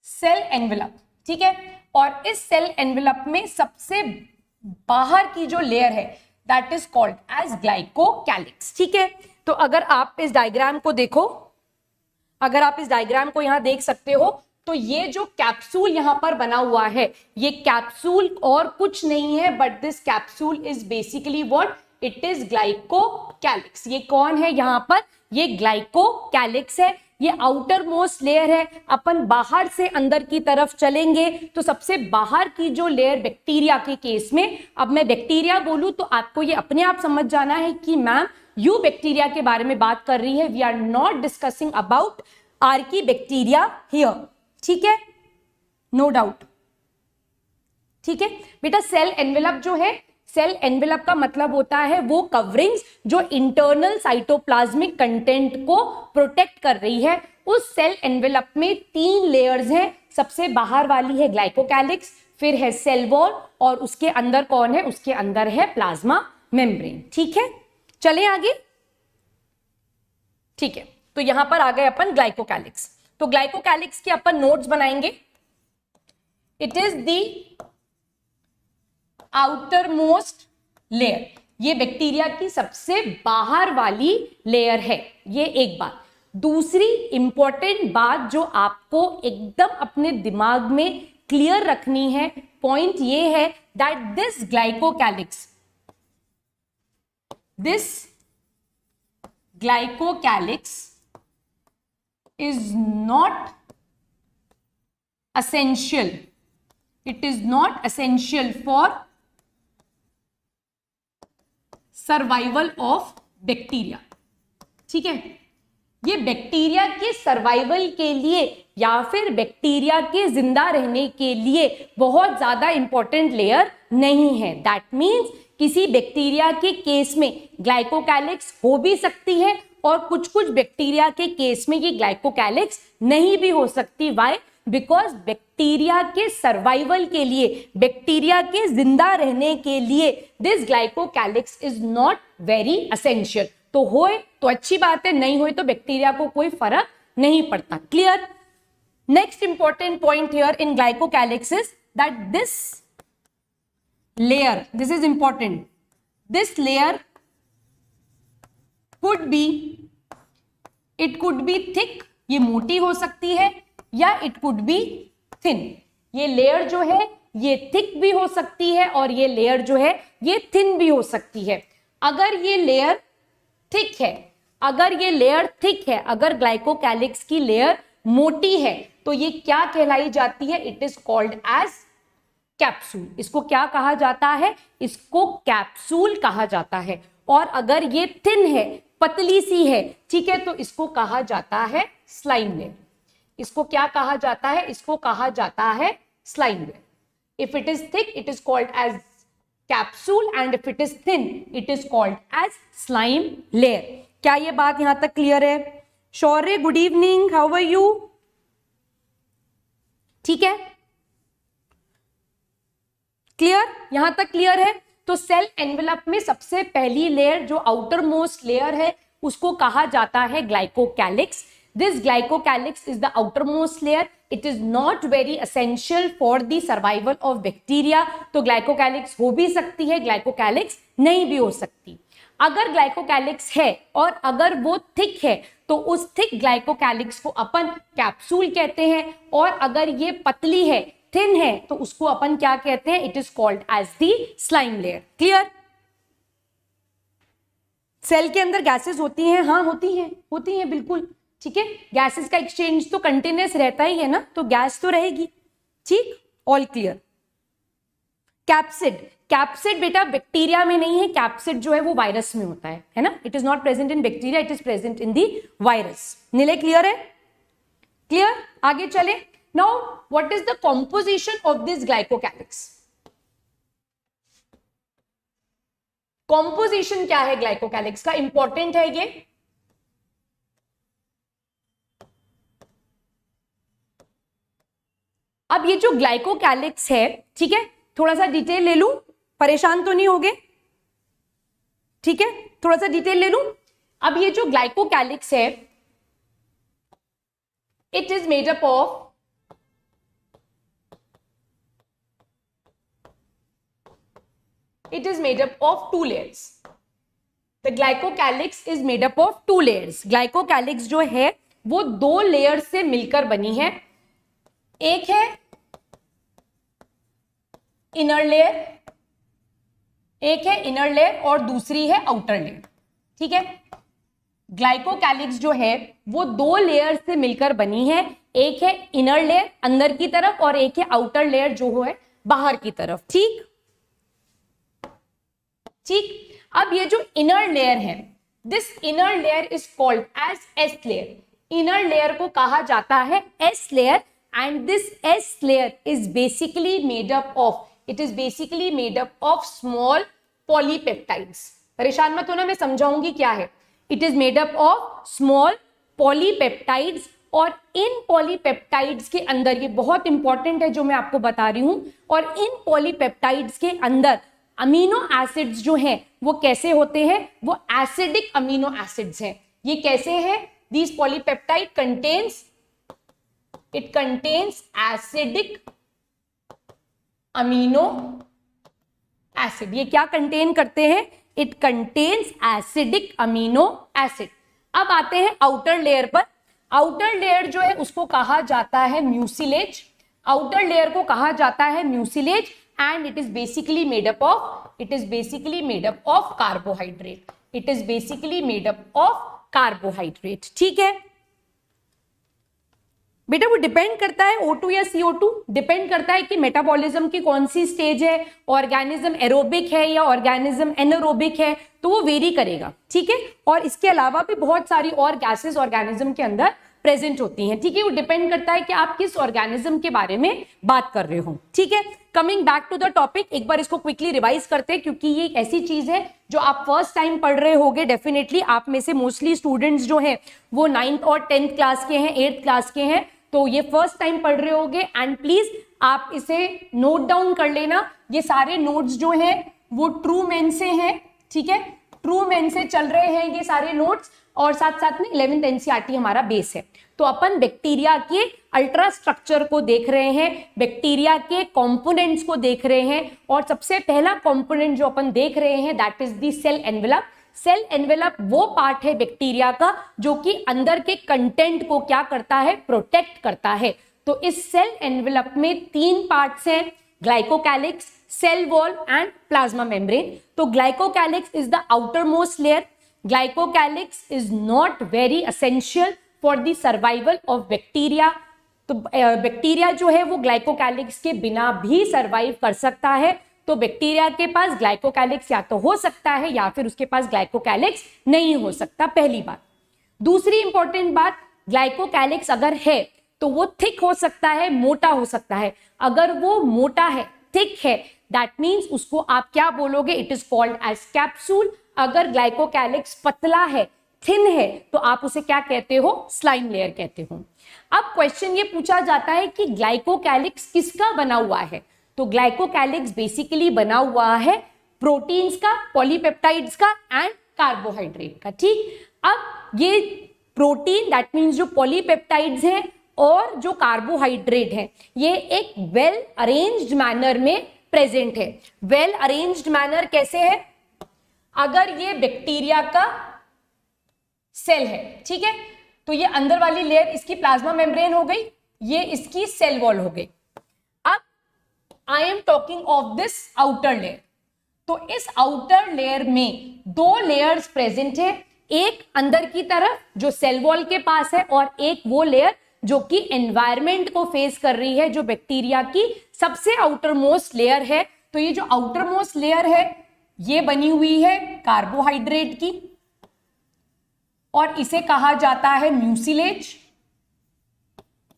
सेल एनवेलप, ठीक है? और इस सेल एनवेलप में सबसे बाहर की जो लेयर है that is called as glycocalyx, ठीक है? तो अगर आप इस डायग्राम को देखो, अगर आप इस डायग्राम को यहां देख सकते हो, तो ये जो कैप्सूल यहां पर बना हुआ है, ये कैप्सूल और कुछ नहीं है but this capsule is basically what? It is glycocalyx. ये कौन है यहां पर? ये ग्लाइकोकैलिक्स है, ये आउटर मोस्ट लेयर है। अपन बाहर से अंदर की तरफ चलेंगे तो सबसे बाहर की जो लेयर बैक्टीरिया के केस में, अब मैं बैक्टीरिया बोलूं तो आपको ये अपने आप समझ जाना है कि मैम यू बैक्टीरिया के बारे में बात कर रही है, we are not discussing about archaebacteria here, ठीक है? नो डाउट, ठीक है बेटा? सेल एनवेलप जो है, सेल एनवेलप का मतलब होता है वो कवरिंग्स जो इंटरनल साइटोप्लाज्मिक कंटेंट को प्रोटेक्ट कर रही है। उस सेल एनवेलप में तीन लेयर्स हैं। सबसे बाहर वाली है ग्लाइकोकैलिक्स, फिर है सेल वॉल, और उसके अंदर कौन है? उसके अंदर है प्लाज्मा मेम्ब्रेन, ठीक है? चले आगे, ठीक है? तो यहां पर आ गए अपन ग्लाइकोकैलिक्स। तो ग्लाइकोकैलिक्स के अपन नोट्स बनाएंगे। It is the outer most layer, ये बैक्टीरिया की सबसे बाहर वाली लेयर है, ये एक बात। दूसरी इंपॉर्टेंट बात जो आपको एकदम अपने दिमाग में क्लियर रखनी है, पॉइंट ये है that this glycocalyx, this glycocalyx is not essential. It is not essential for survival of bacteria, ठीक है। ये बैक्टीरिया के सर्वाइवल के लिए या फिर बैक्टीरिया के जिंदा रहने के लिए बहुत ज्यादा इंपॉर्टेंट लेयर नहीं है। दैट मीन्स किसी बैक्टीरिया के केस में ग्लाइकोकैलिक्स हो भी सकती है और कुछ कुछ बैक्टीरिया के केस में ये ग्लाइकोकैलिक्स नहीं भी हो सकती। व्हाई? बिकॉज बैक्टीरिया के सर्वाइवल के लिए, बैक्टीरिया के जिंदा रहने के लिए this glycocalyx is not very essential. तो होए तो अच्छी बात है, नहीं होए तो बैक्टीरिया को कोई फर्क नहीं पड़ता। Clear? Next important point here in glycocalyx is that this layer, this is important, this layer could be, it could be thick, ये मोटी हो सकती है, या it could be thin। ये लेयर जो है ये थिक भी हो सकती है और ये लेयर जो है ये थिन भी हो सकती है। अगर ये लेयर थिक है, अगर ये लेयर थिक है, अगर ग्लाइकोकैलिक्स की लेयर मोटी है तो ये क्या कहलाई जाती है? It is called as capsule. इसको क्या कहा जाता है? इसको कैप्सूल कहा जाता है। और अगर ये थिन है, पतली सी है, ठीक है, तो इसको कहा जाता है स्लाइम लेयर। इसको क्या कहा जाता है? इसको कहा जाता है slime layer. If it is thick it is called as capsule and if it is thin it is called as slime layer. क्या ये बात यहां तक क्लियर है? Shaurya, good evening, how are you? ठीक है, क्लियर? यहां तक क्लियर है? तो सेल एनवेलप में सबसे पहली लेयर जो आउटर मोस्ट लेयर है उसको कहा जाता है glycocalyx. This glycocalyx is the outermost layer. It is not very essential for the survival of bacteria. तो ग्लाइकोकैलिक्स हो भी सकती है, ग्लाइकोकैलिक्स नहीं भी हो सकती। अगर ग्लाइकोकैलिक्स है और अगर वो थिक है तो उस थिक ग्लाइकोकैलिक्स को अपन कैप्सूल कहते हैं, और अगर ये पतली है, थिन है, तो उसको अपन क्या कहते हैं? It is called as the slime layer. Clear? Cell के अंदर गैसेस होती हैं, हाँ होती हैं बिल्कुल, ठीक है। गैसेस का एक्सचेंज तो कंटिन्यूअस रहता ही है ना, तो गैस तो रहेगी, ठीक, ऑल क्लियर। कैप्सिड, कैप्सिड बेटा बैक्टीरिया में नहीं है, कैप्सिड जो है वो वायरस में होता है ना। It is not present in bacteria, it is present in the virus. नीले क्लियर है? क्लियर? आगे चले। Now, what is the composition of this glycocalyx? Composition क्या है ग्लाइकोकैलिक्स का? इंपॉर्टेंट है ये। अब ये जो ग्लाइकोकैलिक्स है, ठीक है, थोड़ा सा डिटेल ले लूं, परेशान तो नहीं होगे? ठीक है, थोड़ा सा डिटेल ले लूं। अब ये जो ग्लाइकोकैलिक्स है, it is made up of it is made up of two layers. The glycocalyx is made up of two layers. Glycocalyx जो है वो दो लेयर से मिलकर बनी है। एक है इनर लेयर, एक है इनर लेयर और दूसरी है आउटर लेयर, ठीक है। ग्लाइकोकैलिक्स जो है वो दो लेयर से मिलकर बनी है। एक है इनर लेयर अंदर की तरफ और एक है आउटर लेयर जो है बाहर की तरफ, ठीक। अब ये जो इनर लेयर है, this inner layer is called as S layer. Inner layer को कहा जाता है S layer and this S layer is basically made up of, it is basically made up of small polypeptides. परेशान मत होना, मैं समझाऊंगी क्या है। It is made up of small polypeptides और इन पॉलीपेप्टाइड्स के अंदर, ये बहुत इंपॉर्टेंट है जो मैं आपको बता रही हूं, और इन पॉलीपेप्टाइड्स के अंदर अमीनो एसिड्स जो हैं वो कैसे होते हैं? वो एसिडिक अमीनो एसिड्स हैं। ये कैसे हैं? This polypeptide contains, it contains acidic amino acid. ये क्या कंटेन करते हैं? It contains acidic amino acid. अब आते हैं आउटर लेयर पर। आउटर लेयर जो है उसको कहा जाता है म्यूसिलेज। आउटर लेयर को कहा जाता है mucilage and it is basically made up of carbohydrate. It is basically made up of carbohydrate. ठीक है, बेटा वो डिपेंड करता है O2 या CO2, डिपेंड करता है कि मेटाबॉलिज्म की कौन सी स्टेज है, ऑर्गेनिज्म एरोबिक है या ऑर्गेनिज्म एनारोबिक है, तो वो वेरी करेगा, ठीक है। और इसके अलावा भी बहुत सारी और गैसेस ऑर्गेनिज्म के अंदर प्रेजेंट होती हैं, ठीक है। वो डिपेंड करता है कि आप किस ऑर्गेनिज्म के बारे में बात कर रहे हो, ठीक है। Coming back to the topic, एक बार इसको क्विकली रिवाइज करते हैं क्योंकि ये एक ऐसी चीज है जो आप फर्स्ट टाइम पढ़ रहे होगे। डेफिनेटली आप में से मोस्टली स्टूडेंट्स जो हैं वो 9th और 10th क्लास के हैं, 8th क्लास के हैं, तो ये फर्स्ट टाइम पढ़ रहे होगे। एंड प्लीज आप इसे नोट डाउन कर लेना। ये सारे नोट्स जो हैं वो ट्रू मैन से हैं, ठीक है, ट्रू मैन से चल रहे हैं ये सारे नोट्स, और साथ साथ में 11th NCERT हमारा बेस है। तो अपन बैक्टीरिया के अल्ट्रा स्ट्रक्चर को देख रहे हैं, बैक्टीरिया के कंपोनेंट्स को देख रहे हैं, और सबसे पहला कंपोनेंट जो अपन देख रहे हैं that is the cell envelope. Cell envelope वो पार्ट है बैक्टीरिया का जो कि अंदर के कंटेंट को क्या करता है, प्रोटेक्ट करता है। तो इस सेल एनवेलप में 3 पार्ट्स हैं, glycocalyx, cell wall and plasma membrane. तो glycocalyx is the outermost layer. Glycocalyx is not very essential for the survival of bacteria. तो बैक्टीरिया जो है वो ग्लाइकोकैलिक्स के बिना भी सर्वाइव कर सकता है। तो बैक्टीरिया के पास ग्लाइकोकैलिक्स या तो हो सकता है या फिर उसके पास ग्लाइकोकैलिक्स नहीं हो सकता, पहली बात। दूसरी इंपॉर्टेंट बात, ग्लाइकोकैलिक्स अगर है तो वो थिक हो सकता है, मोटा हो सकता है। अगर वो मोटा है, थिक है, दैट मीन्स उसको आप क्या बोलोगे, it is called as capsule. अगर ग्लाइकोकैलिक्स पतला है, थिन है, तो आप उसे क्या कहते हो, स्लाइम लेयर कहते हो। अब क्वेश्चन ये पूछा जाता है कि ग्लाइकोकैलिक्स किसका बना हुआ है। तो ग्लाइकोकैलिक्स बेसिकली बना हुआ है प्रोटीन्स का, पॉलीपेप्टाइड्स का एंड कार्बोहाइड्रेट का, ठीक। अब ये प्रोटीन दैट मीन्स जो पॉलीपेप्टाइड्स हैं और जो कार्बोहाइड्रेट है, ये एक वेल अरेंज्ड मैनर में प्रेजेंट है। वेल अरेंज्ड मैनर कैसे है, अगर ये बैक्टीरिया का सेल है, ठीक है, तो ये अंदर वाली लेयर इसकी प्लाज्मा मेम्ब्रेन हो गई, ये इसकी सेल वॉल हो गई। अब I am talking of this outer layer. तो इस आउटर लेयर में 2 लेयर्स प्रेजेंट है, एक अंदर की तरफ जो सेल वॉल के पास है और एक वो लेयर जो कि एनवायरमेंट को फेस कर रही है, जो बैक्टीरिया की सबसे आउटर मोस्ट लेयर है। तो ये जो आउटर मोस्ट लेयर है ये बनी हुई है कार्बोहाइड्रेट की, और इसे कहा जाता है म्यूसिलेज।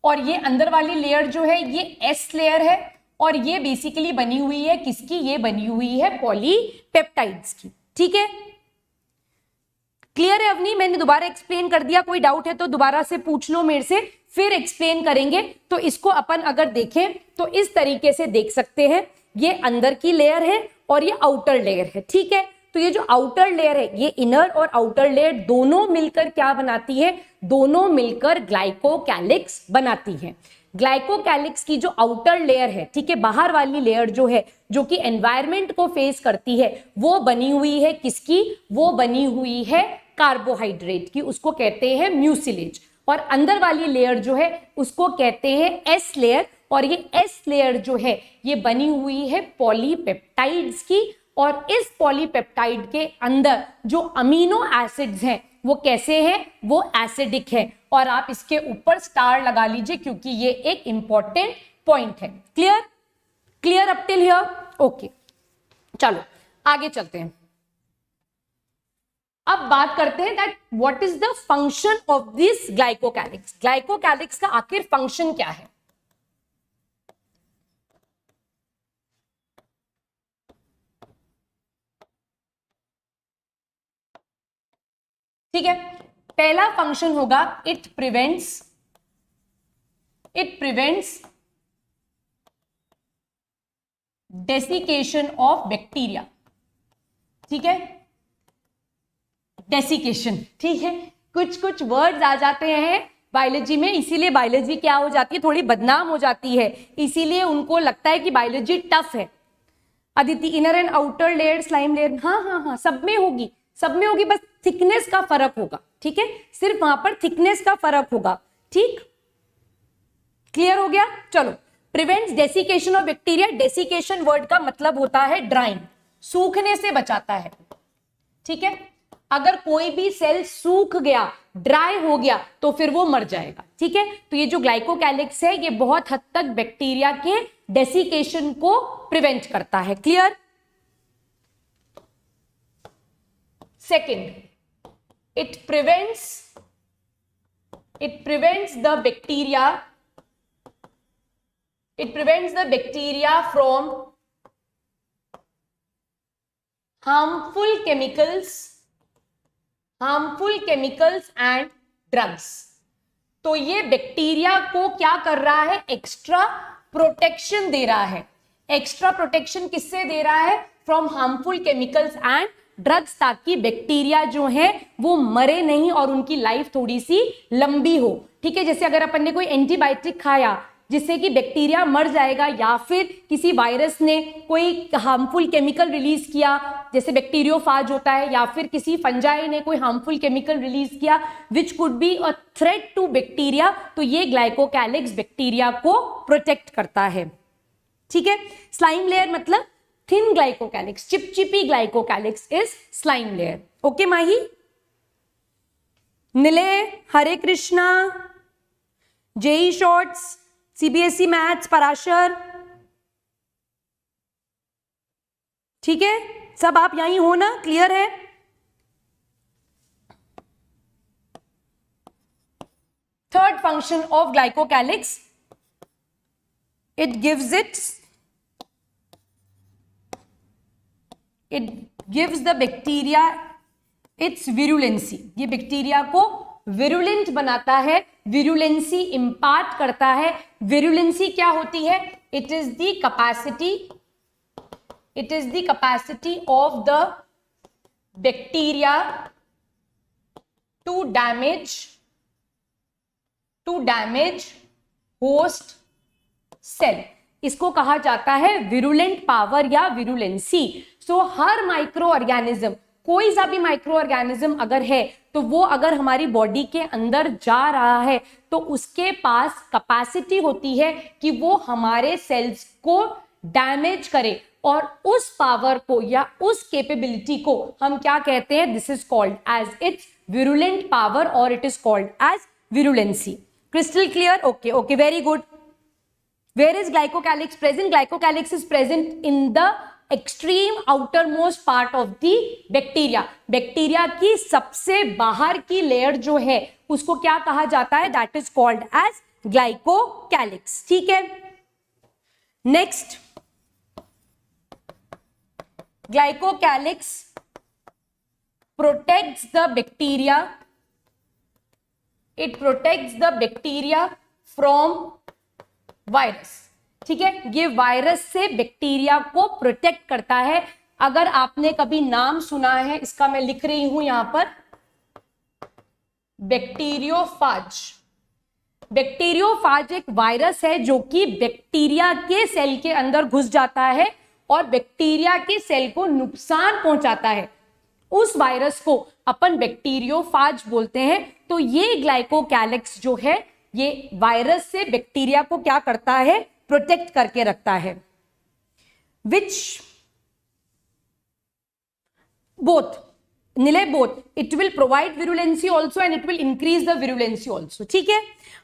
और ये अंदर वाली लेयर जो है ये एस लेयर है, और ये बेसिकली बनी हुई है किसकी, ये बनी हुई है पॉलीपेप्टाइड्स की, ठीक है। क्लियर है अवनी, मैंने दोबारा एक्सप्लेन कर दिया, कोई डाउट है तो दोबारा से पूछ लो मेरे से, फिर एक्सप्लेन करेंगे। तो इसको अपन अगर देखें तो इस तरीके से देख सकते हैं, ये अंदर की लेयर है और ये आउटर लेयर है, ठीक है। तो ये जो आउटर लेयर है, ये इनर और आउटर लेयर दोनों मिलकर क्या बनाती है, दोनों मिलकर ग्लाइकोकैलिक्स बनाती है। ग्लाइकोकैलिक्स की जो आउटर लेयर है, ठीक है, बाहर वाली लेयर जो है जो कि एनवायरमेंट को फेस करती है, वो बनी हुई है किसकी, वो बनी हुई है कार्बोहाइड्रेट की, उसको कहते हैं म्यूसिलेज। और अंदर वाली लेयर जो है उसको कहते हैं एस लेयर, और ये एस लेयर जो है ये बनी हुई है पॉलीपेप्टाइड्स की। और इस पॉलीपेप्टाइड के अंदर जो अमीनो एसिड्स हैं वो कैसे हैं, वो एसिडिक है। और आप इसके ऊपर स्टार लगा लीजिए क्योंकि ये एक इंपॉर्टेंट पॉइंट है। Clear, clear up till here, okay. चलो आगे चलते हैं। अब बात करते हैं that what is the function of this glycocalyx. Glycocalyx का आखिर फंक्शन क्या है। ठीक है, पहला फंक्शन होगा it prevents desiccation of bacteria, ठीक है, डेसिकेशन, ठीक है। कुछ वर्ड्स आ जाते हैं बायोलॉजी में, इसीलिए बायोलॉजी क्या हो जाती है, थोड़ी बदनाम हो जाती है, इसीलिए उनको लगता है कि बायोलॉजी टफ है। Aditi, inner and outer layer, slime layer, हाँ, सब में होगी, बस थिकनेस का फर्क होगा, ठीक है, सिर्फ वहां पर थिकनेस का फर्क होगा, ठीक। क्लियर हो गया, चलो। Prevents desiccation of bacteria, desiccation word का मतलब होता है ड्राइंग, सूखने से बचाता है, ठीक है। अगर कोई भी सेल सूख गया, ड्राई हो गया, तो फिर वो मर जाएगा। ठीक है, तो ये जो ग्लाइकोकैलिक्स है ये बहुत हद तक बैक्टीरिया के डेसिकेशन को प्रिवेंट करता है। Clear? Second, it prevents the bacteria from harmful chemicals and drugs। तो ये बैक्टीरिया को क्या कर रहा है? एक्स्ट्रा प्रोटेक्शन दे रहा है। एक्स्ट्रा प्रोटेक्शन किससे दे रहा है? From harmful chemicals and drugs, ताकि बैक्टीरिया जो है वो मरे नहीं और उनकी लाइफ थोड़ी सी लंबी हो। ठीक है, जैसे अगर अपन ने कोई एंटीबायोटिक खाया जिससे कि बैक्टीरिया मर जाएगा, या फिर किसी वायरस ने कोई हार्मफुल केमिकल रिलीज किया जैसे बैक्टीरियोफाज होता है, या फिर किसी फंजाई ने कोई हार्मफुल केमिकल रिलीज किया which could be a threat to bacteria, तो ये ग्लाइकोकैलिक्स बैक्टीरिया को प्रोटेक्ट करता है। ठीक है, स्लाइम लेयर मतलब थिन ग्लाइकोकैलिक्स, चिपचिपी glycocalyx is slime layer. Okay Mahi? Nile, Hare Krishna, JEE shorts, CBSE maths, Parashar, ठीक है, सब आप यहीं हो ना? क्लियर है? Third function of glycocalyx, it gives the bacteria its virulency। ये बैक्टीरिया को विरुलेंट बनाता है, विरुलेंसी इंपार्ट करता है। विरुलेंसी क्या होती है? It is the capacity of the bacteria to damage host cell. इसको कहा जाता है विरुलेंट पावर या विरुलेंसी। सो हर माइक्रो ऑर्गेनिज्म, कोई सा भी माइक्रो ऑर्गेनिज्म अगर है, तो वो अगर हमारी बॉडी के अंदर जा रहा है तो उसके पास कैपेसिटी होती है कि वो हमारे सेल्स को डैमेज करे, और उस पावर को या उस कैपेबिलिटी को हम क्या कहते हैं? This is called as its virulent power और it is called as virulency. Crystal clear? Okay okay, very good. Where is glycocalyx present? Glycocalyx is present in the extreme outermost part of the bacteria। Bacteria की सबसे बाहर की layer जो है उसको क्या कहा जाता है? That is called as glycocalyx। ठीक है, next, glycocalyx protects the bacteria, it protects the bacteria from virus. ठीक है, ये वायरस से बैक्टीरिया को प्रोटेक्ट करता है। अगर आपने कभी नाम सुना है, इसका मैं लिख रही हूं यहां पर, बैक्टीरियोफाज। बैक्टीरियोफाज एक वायरस है जो कि बैक्टीरिया के सेल के अंदर घुस जाता है और बैक्टीरिया के सेल को नुकसान पहुंचाता है। उस वायरस को अपन बैक्टीरियोफाज बोलते हैं। तो ये ग्लाइकोकैलिक्स जो है ये वायरस से बैक्टीरिया को क्या करता है? प्रोटेक्ट करके रखता है। Which both Nile both it will provide virulency also and it will increase the virulency also. ठीक है,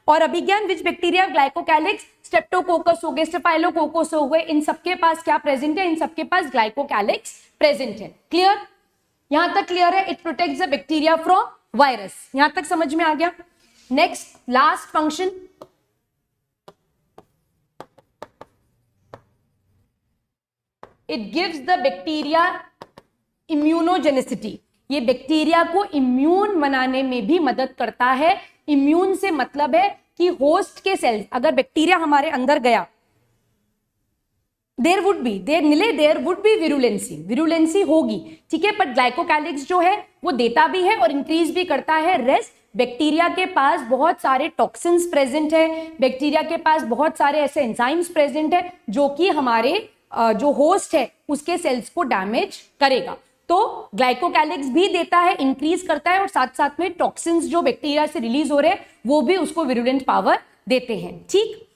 और Abhigyan which bacteria glycocalyx, streptococcus हो गए, स्टेफाइलोकोकस हो गए, इन सबके पास क्या प्रेजेंट है? इन सबके पास ग्लाइकोकैलिक्स प्रेजेंट है। क्लियर? यहां तक क्लियर है? It protects the bacteria from virus. यहां तक समझ में आ गया? Next, last function, it gives the bacteria immunogenicity. ये बैक्टीरिया को इम्यून बनाने में भी मदद करता है। इम्यून से मतलब है कि होस्ट के सेल्स, अगर बैक्टीरिया हमारे अंदर गया, देयर वुड बी विरुलेंसी होगी। ठीक है, बट ग्लाइकोकैलिक्स जो है वो देता भी है और इंक्रीज भी करता है रेस्ट। बैक्टीरिया के पास बहुत सारे टॉक्सिन्स प्रेजेंट है, बैक्टीरिया के पास बहुत सारे ऐसे एंजाइम्स प्रेजेंट है जो कि हमारे जो होस्ट है उसके सेल्स को डैमेज करेगा। तो ग्लाइकोकैलिक्स भी देता है, इंक्रीज करता है, और साथ साथ में टॉक्सिन्स जो बैक्टीरिया से रिलीज हो रहे हैं वो भी उसको विरुलेंट पावर देते हैं। ठीक,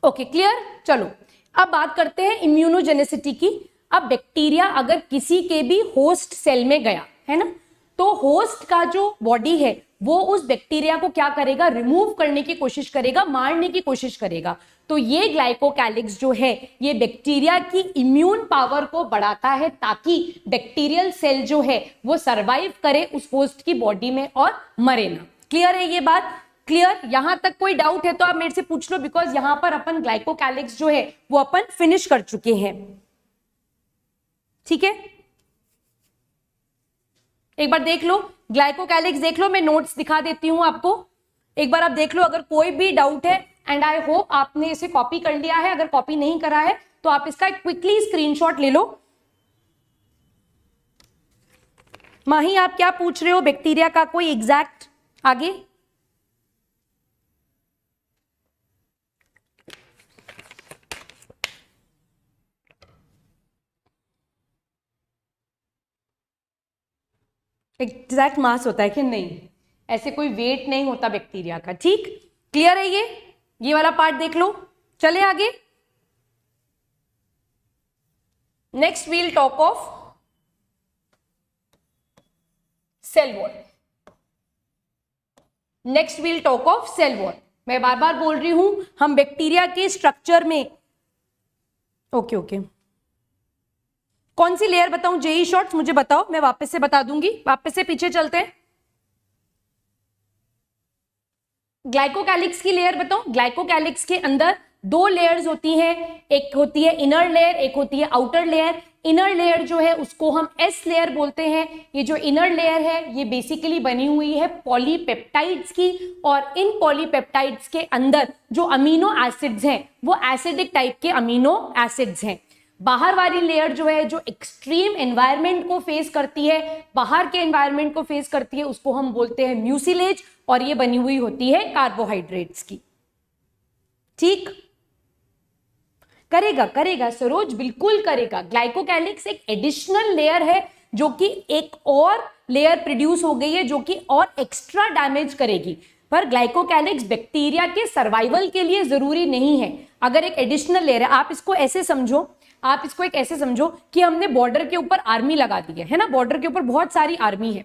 ओके, क्लियर? चलो अब बात करते हैं इम्यूनोजेनिसिटी की। अब बैक्टीरिया अगर किसी के भी होस्ट सेल में गया है ना। तो होस्ट का जो बॉडी है वो उस बैक्टीरिया को क्या करेगा, रिमूव करने की कोशिश करेगा, मारने की कोशिश करेगा। तो ये ग्लाइकोकैलिक्स जो है ये बैक्टीरिया की इम्यून पावर को बढ़ाता है ताकि बैक्टीरियल सेल जो है वो सरवाइव करे उस होस्ट की बॉडी में और मरे ना। क्लियर है ये बात? क्लियर? यहां तक कोई डाउट है तो आप मेरे से पूछ लो, बिकॉज यहां पर अपन ग्लाइकोकैलिक्स जो है वो अपन फिनिश कर चुके हैं। ठीक है, एक बार देख लो ग्लाइकोकैलिक्स, देख लो, मैं नोट्स दिखा देती हूं आपको, एक बार आप देख लो अगर कोई भी डाउट है। एंड आई होप आपने इसे कॉपी कर लिया है, अगर कॉपी नहीं करा है तो आप इसका क्विकली स्क्रीनशॉट ले लो। माही आप क्या पूछ रहे हो, बैक्टीरिया का कोई एग्जैक्ट आगे? एग्जैक्ट मास होता है कि नहीं, ऐसे कोई वेट नहीं होता बैक्टीरिया का। ठीक, क्लियर है ये वाला पार्ट देख लो। चले आगे, next we'll talk of cell wall. Next we'll talk of cell wall. मैं बार बार बोल रही हूं हम बैक्टीरिया के स्ट्रक्चर में, ओके कौन सी लेयर बताऊं, जेई शॉर्ट्स मुझे बताओ, मैं वापस से बता दूंगी। वापस से पीछे चलते हैं, ग्लाइकोकैलिक्स की लेयर बताओ। ग्लाइकोकैलिक्स के अंदर दो लेयर्स होती हैं, एक होती है इनर लेयर, एक होती है आउटर लेयर। इनर लेयर जो है उसको हम एस लेयर बोलते हैं। ये जो इनर लेयर है ये बेसिकली बनी हुई है पॉलीपेप्टाइड्स की, और इन पॉलीपेप्टाइड्स के अंदर जो अमीनो एसिड्स हैं वो एसिडिक टाइप के अमीनो एसिड्स हैं। बाहर वाली लेयर जो है, जो एक्सट्रीम एनवायरनमेंट को फेस करती है, बाहर के एनवायरनमेंट को फेस करती है, उसको हम बोलते हैं म्यूसिलेज, और ये बनी हुई होती है कार्बोहाइड्रेट्स की। ठीक, करेगा सरोज, बिल्कुल करेगा। ग्लाइकोकैलिक्स एक एडिशनल लेयर है जो कि एक और लेयर प्रोड्यूस हो गई है जो कि और एक्स्ट्रा डैमेज करेगी, पर ग्लाइकोकैलिक्स बैक्टीरिया के सर्वाइवल के लिए जरूरी नहीं है। अगर एक एडिशनल लेयर है, आप इसको ऐसे समझो, आप इसको एक ऐसे समझो कि हमने बॉर्डर के ऊपर आर्मी लगा दी है ना, बॉर्डर के ऊपर बहुत सारी आर्मी है,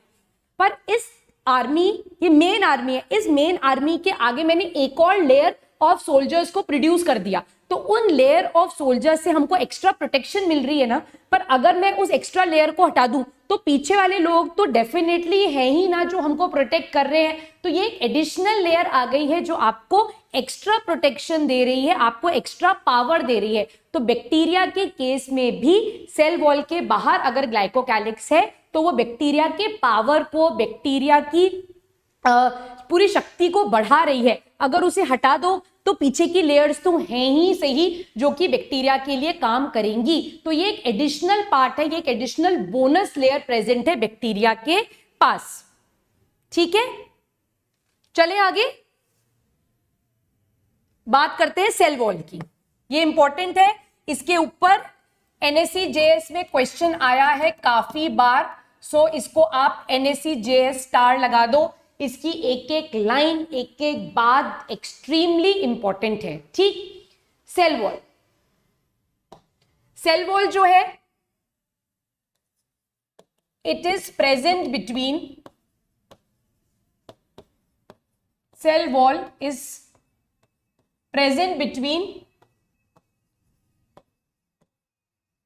पर इस आर्मी, ये मेन आर्मी है, इस मेन आर्मी के आगे मैंने एक और लेयर ऑफ सोल्जर्स को प्रोड्यूस कर दिया, तो उन लेयर ऑफ सोल्जर्स से हमको एक्स्ट्रा प्रोटेक्शन मिल रही है ना। पर अगर मैं उस एक्स्ट्रा लेयर को हटा दूं तो पीछे वाले लोग तो डेफिनेटली है ही ना जो हमको प्रोटेक्ट कर रहे हैं। तो ये एक एडिशनल लेयर आ गई है जो आपको एक्स्ट्रा प्रोटेक्शन दे रही है, आपको एक्स्ट्रा पावर दे रही है। तो बैक्टीरिया के केस में भी सेल वॉल के बाहर अगर ग्लाइकोकैलिक्स है तो वो बैक्टीरिया के पावर को, बैक्टीरिया की पूरी शक्ति को बढ़ा रही है। अगर उसे हटा दो तो पीछे की लेयर्स तो हैं ही सही जो कि बैक्टीरिया के लिए काम करेंगी। तो ये एक एडिशनल पार्ट है, ये एक एडिशनल बोनस लेयर प्रेजेंट है बैक्टीरिया के पास। ठीक है, चले आगे बात करते हैं सेल वॉल की। ये इंपॉर्टेंट है, इसके ऊपर एनएससी जेएस में क्वेश्चन आया है काफी बार, सो इसको आप एनएससी जेएस स्टार लगा दो। इसकी एक एक लाइन, एक एक बात एक्सट्रीमली इंपॉर्टेंट है। ठीक, सेल वॉल, सेल वॉल जो है it is present between, cell wall is present between,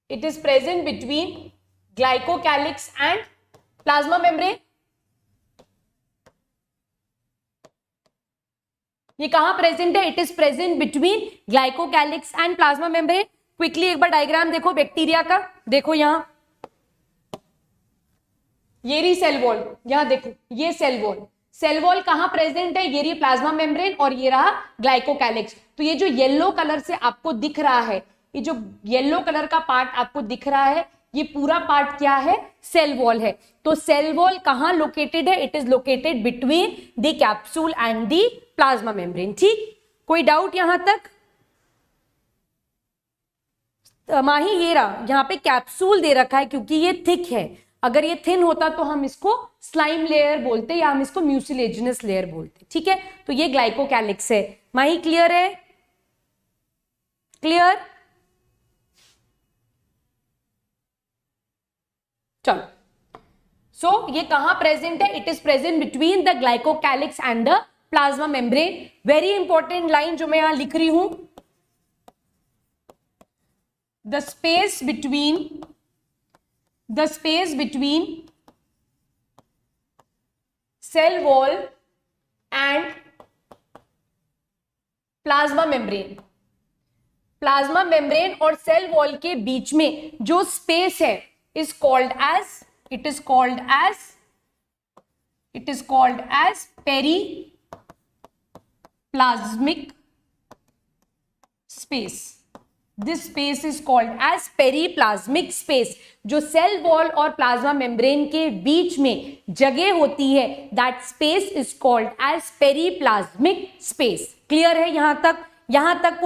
it is present between glycocalyx and plasma membrane। ये कहां प्रेजेंट है? It is present between glycocalyx and plasma membrane. Quickly एक बार diagram देखो bacteria का, देखो यहां ये रही सेल वॉल, यहां देखो ये सेल वॉल, सेल वॉल कहां प्रेजेंट है? ये रही प्लाज्मा मेम्ब्रेन और ये रहा ग्लाइकोकैलिक्स। तो ये जो येलो कलर से आपको दिख रहा है, ये जो येलो कलर का पार्ट आपको दिख रहा है, ये पूरा पार्ट क्या है? सेल वॉल है। तो सेल वॉल कहां लोकेटेड है? It is located between the capsule and the plasma membrane. ठीक, कोई डाउट यहां तक? माही ये रहा, यहां पे कैप्सूल दे रखा है क्योंकि ये थिक है। अगर ये थिन होता तो हम इसको स्लाइम लेयर बोलते या हम इसको म्यूसिलेजिनस लेयर बोलते। ठीक है, तो ये ग्लाइकोकैलिक्स है। माही क्लियर है? क्लियर? चलो, सो ये कहां प्रेजेंट है? It is present between the glycocalyx and the plasma membrane. Very important line जो मैं यहां लिख रही हूं, the space between cell wall and plasma membrane. Plasma membrane और सेल वॉल के बीच में जो स्पेस है is called as periplasmic space. This space is called as periplasmic space. जो सेल वॉल और प्लाज्मा मेम्ब्रेन के बीच में जगह होती है, that space is called as periplasmic space. Clear है यहां तक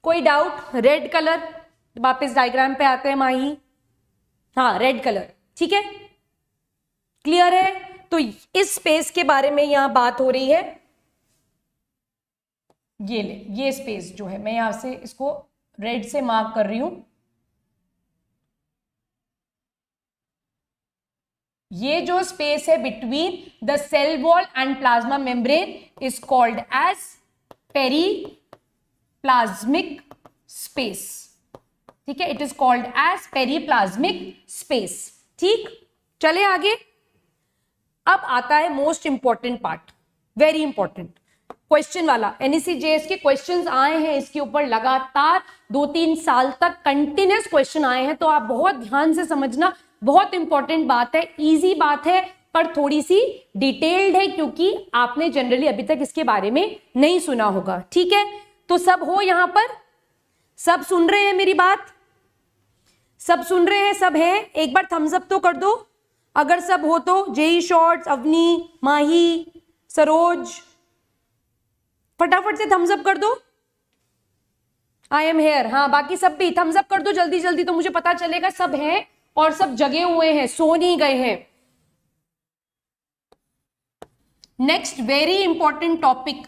कोई डाउट? रेड कलर, वापस डायग्राम पे आते हैं माही. हाँ, रेड कलर, ठीक है, क्लियर है. तो इस स्पेस के बारे में यहां बात हो रही है. ये स्पेस जो है, मैं यहां से इसको रेड से मार्क कर रही हूं. ये जो स्पेस है between the cell wall and plasma membrane is called as periplasmic space. ठीक है, it is called as periplasmic space. ठीक, चले आगे. अब आता है most important part, very important, question वाला. NSCJS के क्वेश्चंस आए हैं इसके ऊपर लगातार 2-3 साल तक कंटिन्यूस क्वेश्चन आए हैं, तो आप बहुत ध्यान से समझना. बहुत इंपॉर्टेंट बात है, इजी बात है, पर थोड़ी सी डिटेल्ड है क्योंकि आपने जनरली अभी तक इसके बारे में नहीं सुना होगा. ठीक है, तो सब हो यहां पर? सब सुन रहे हैं मेरी बात? सब सुन रहे हैं? सब है? एक बार थम्स अप तो कर दो अगर सब हो तो. जेई शॉर्ट्स, अवनी, माही, सरोज, फटाफट से थम्स अप कर दो. I am here. हाँ, बाकी सब भी थम्स अप कर दो जल्दी जल्दी, तो मुझे पता चलेगा सब हैं और सब जगे हुए हैं, सो नहीं गए हैं. Next very important topic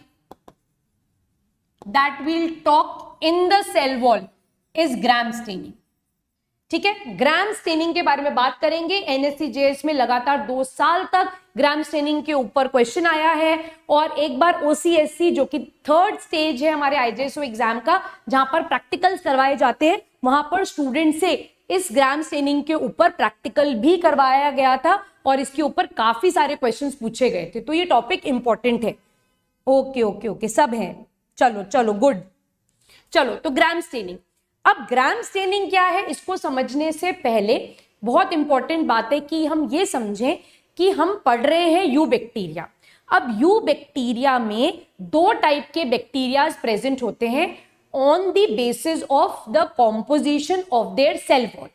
that will talk in the cell wall is Gram staining. ठीक है, ग्राम स्टेनिंग के बारे में बात करेंगे. NSCJS में लगातार 2 साल तक ग्राम स्टेनिंग के ऊपर क्वेश्चन आया है, और एक बार OCSC जो कि 3rd स्टेज है हमारे IJSO एग्जाम का, जहां पर प्रैक्टिकल्स करवाए जाते हैं, वहां पर स्टूडेंट से इस ग्राम स्टेनिंग के ऊपर प्रैक्टिकल भी करवाया गया था और इसके ऊपर काफी सारे क्वेश्चंस पूछे गए थे. तो ये टॉपिक इंपॉर्टेंट है. ओके, सब है. चलो गुड. चलो, तो ग्राम स्टेनिंग. अब ग्राम स्टेनिंग क्या है इसको समझने से पहले बहुत इंपॉर्टेंट बात है कि हम ये समझें कि हम पढ़ रहे हैं यू बैक्टीरिया. अब यू बैक्टीरिया में 2 टाइप के बैक्टीरिया प्रेजेंट होते हैं on the basis of the composition of their cell wall.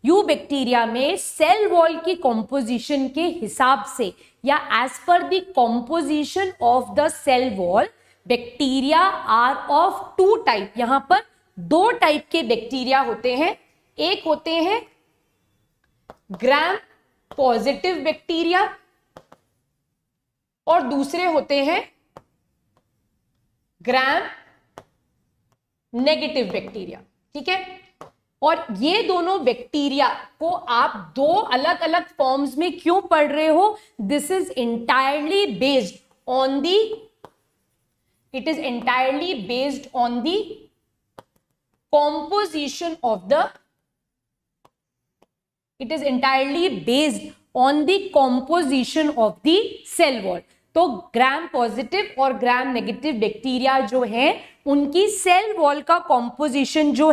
Eubacteria में सेल वॉल की कॉम्पोजिशन के हिसाब से या as per the composition of the cell wall, bacteria are of 2 type. यहां पर 2 टाइप के बैक्टीरिया होते हैं. एक होते हैं ग्राम पॉजिटिव बैक्टीरिया और दूसरे होते हैं ग्राम नेगेटिव बैक्टीरिया. ठीक है, और ये दोनों बैक्टीरिया को आप 2 अलग अलग फॉर्म्स में क्यों पढ़ रहे हो? This is entirely based on the composition of the cell wall. तो ग्राम पॉजिटिव और ग्राम नेगेटिव बैक्टीरिया जो है उनकी सेल वॉल का कॉम्पोजिशन जो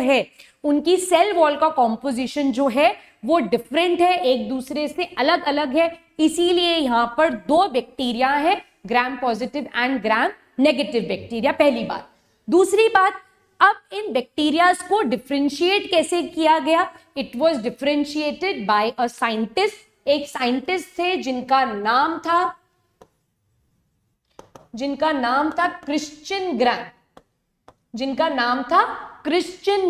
है वो डिफरेंट है, एक दूसरे से अलग अलग है. इसीलिए यहां पर 2 बैक्टीरिया है, ग्राम positive and gram negative bacteria. पहली बात. दूसरी बात, अब इन बैक्टीरियाज को डिफरेंशिएट कैसे किया गया? It was differentiated by a scientist. एक साइंटिस्ट थे जिनका नाम था क्रिश्चियन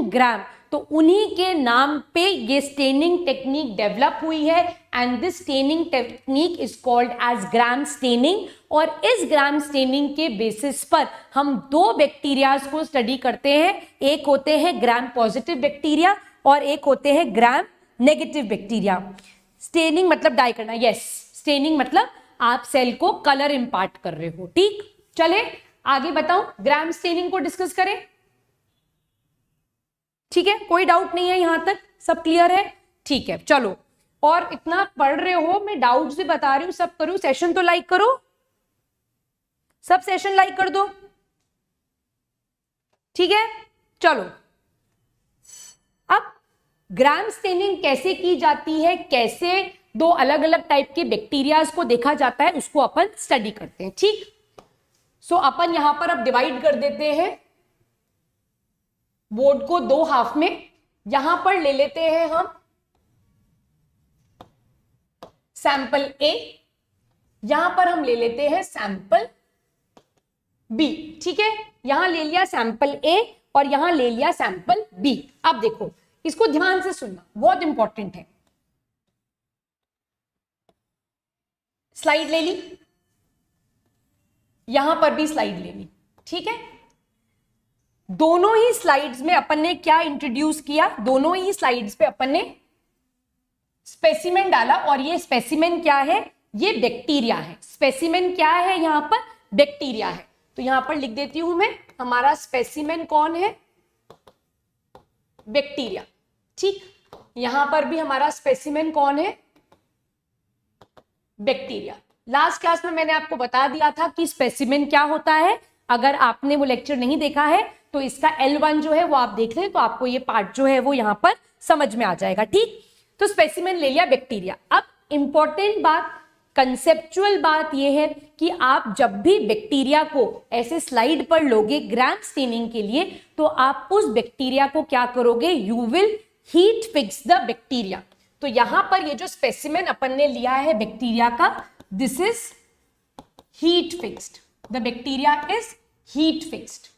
ग्राम. तो उन्हीं के नाम पे ये स्टेनिंग टेक्निक डेवलप हुई है and this staining technique is called as Gram staining. और इस ग्राम स्टेनिंग के बेसिस पर हम 2 बैक्टीरियाज को स्टडी करते हैं. एक होते हैं ग्राम पॉजिटिव बैक्टीरिया और एक होते हैं ग्राम नेगेटिव बैक्टीरिया। स्टेनिंग मतलब डाई करना, यस, स्टेनिंग मतलब आप सेल को कलर इंपार्ट कर रहे हो। ठीक, चले आगे बताओ, ग्राम स्टेनिंग को डिस्कस करें। ठीक है, कोई डाउट नहीं है, यहां तक सब क्लियर है? ठीक है, चलो। और इतना पढ़ रहे हो, मैं डाउट से बता रही हूं, सब करूं। सेशन तो लाइक करो, सब सेशन लाइक कर दो। ठीक है, चलो। अब ग्राम स्टेनिंग कैसे की जाती है, कैसे दो अलग अलग टाइप के बैक्टीरियाज को देखा जाता है, उसको अपन स्टडी करते हैं। ठीक, सो अपन यहां पर अब डिवाइड कर देते हैं बोर्ड को दो हाफ में। यहां पर ले लेते हैं हम सैंपल ए, यहां पर हम ले लेते हैं सैंपल बी। ठीक है, यहां ले लिया सैंपल ए और यहां ले लिया सैंपल बी। अब देखो, इसको ध्यान से सुनना, बहुत इंपॉर्टेंट है। स्लाइड ले ली, यहां पर भी स्लाइड ले ली। ठीक है, दोनों ही स्लाइड्स में अपन ने क्या इंट्रोड्यूस किया, दोनों ही स्लाइड्स पे अपन ने स्पेसिमेन डाला। और ये स्पेसिमेन क्या है, ये बैक्टीरिया है। स्पेसिमेन क्या है, यहां पर बैक्टीरिया है। तो यहां पर लिख देती हूं मैं, हमारा स्पेसिमेन कौन है, बैक्टीरिया। ठीक, यहां पर भी हमारा स्पेसिमेन कौन है, बैक्टीरिया। लास्ट क्लास में मैंने आपको बता दिया था कि स्पेसिमेन क्या होता है। अगर आपने वो लेक्चर नहीं देखा है तो इसका L1 जो है वो आप देख लें, तो आपको ये पार्ट जो है वो यहां पर समझ में आ जाएगा। ठीक, तो स्पेसिमेन ले लिया, बैक्टीरिया। अब इंपॉर्टेंट बात, कंसेप्चुअल बात यह है कि आप जब भी बैक्टीरिया को ऐसे स्लाइड पर लोगे ग्राम स्टेनिंग के लिए, तो आप उस बैक्टीरिया को क्या करोगे, you will heat fix the bacteria. तो यहां पर ये जो स्पेसिमेन अपन ने लिया है बैक्टीरिया का, this is heat fixed, the bacteria is heat fixed.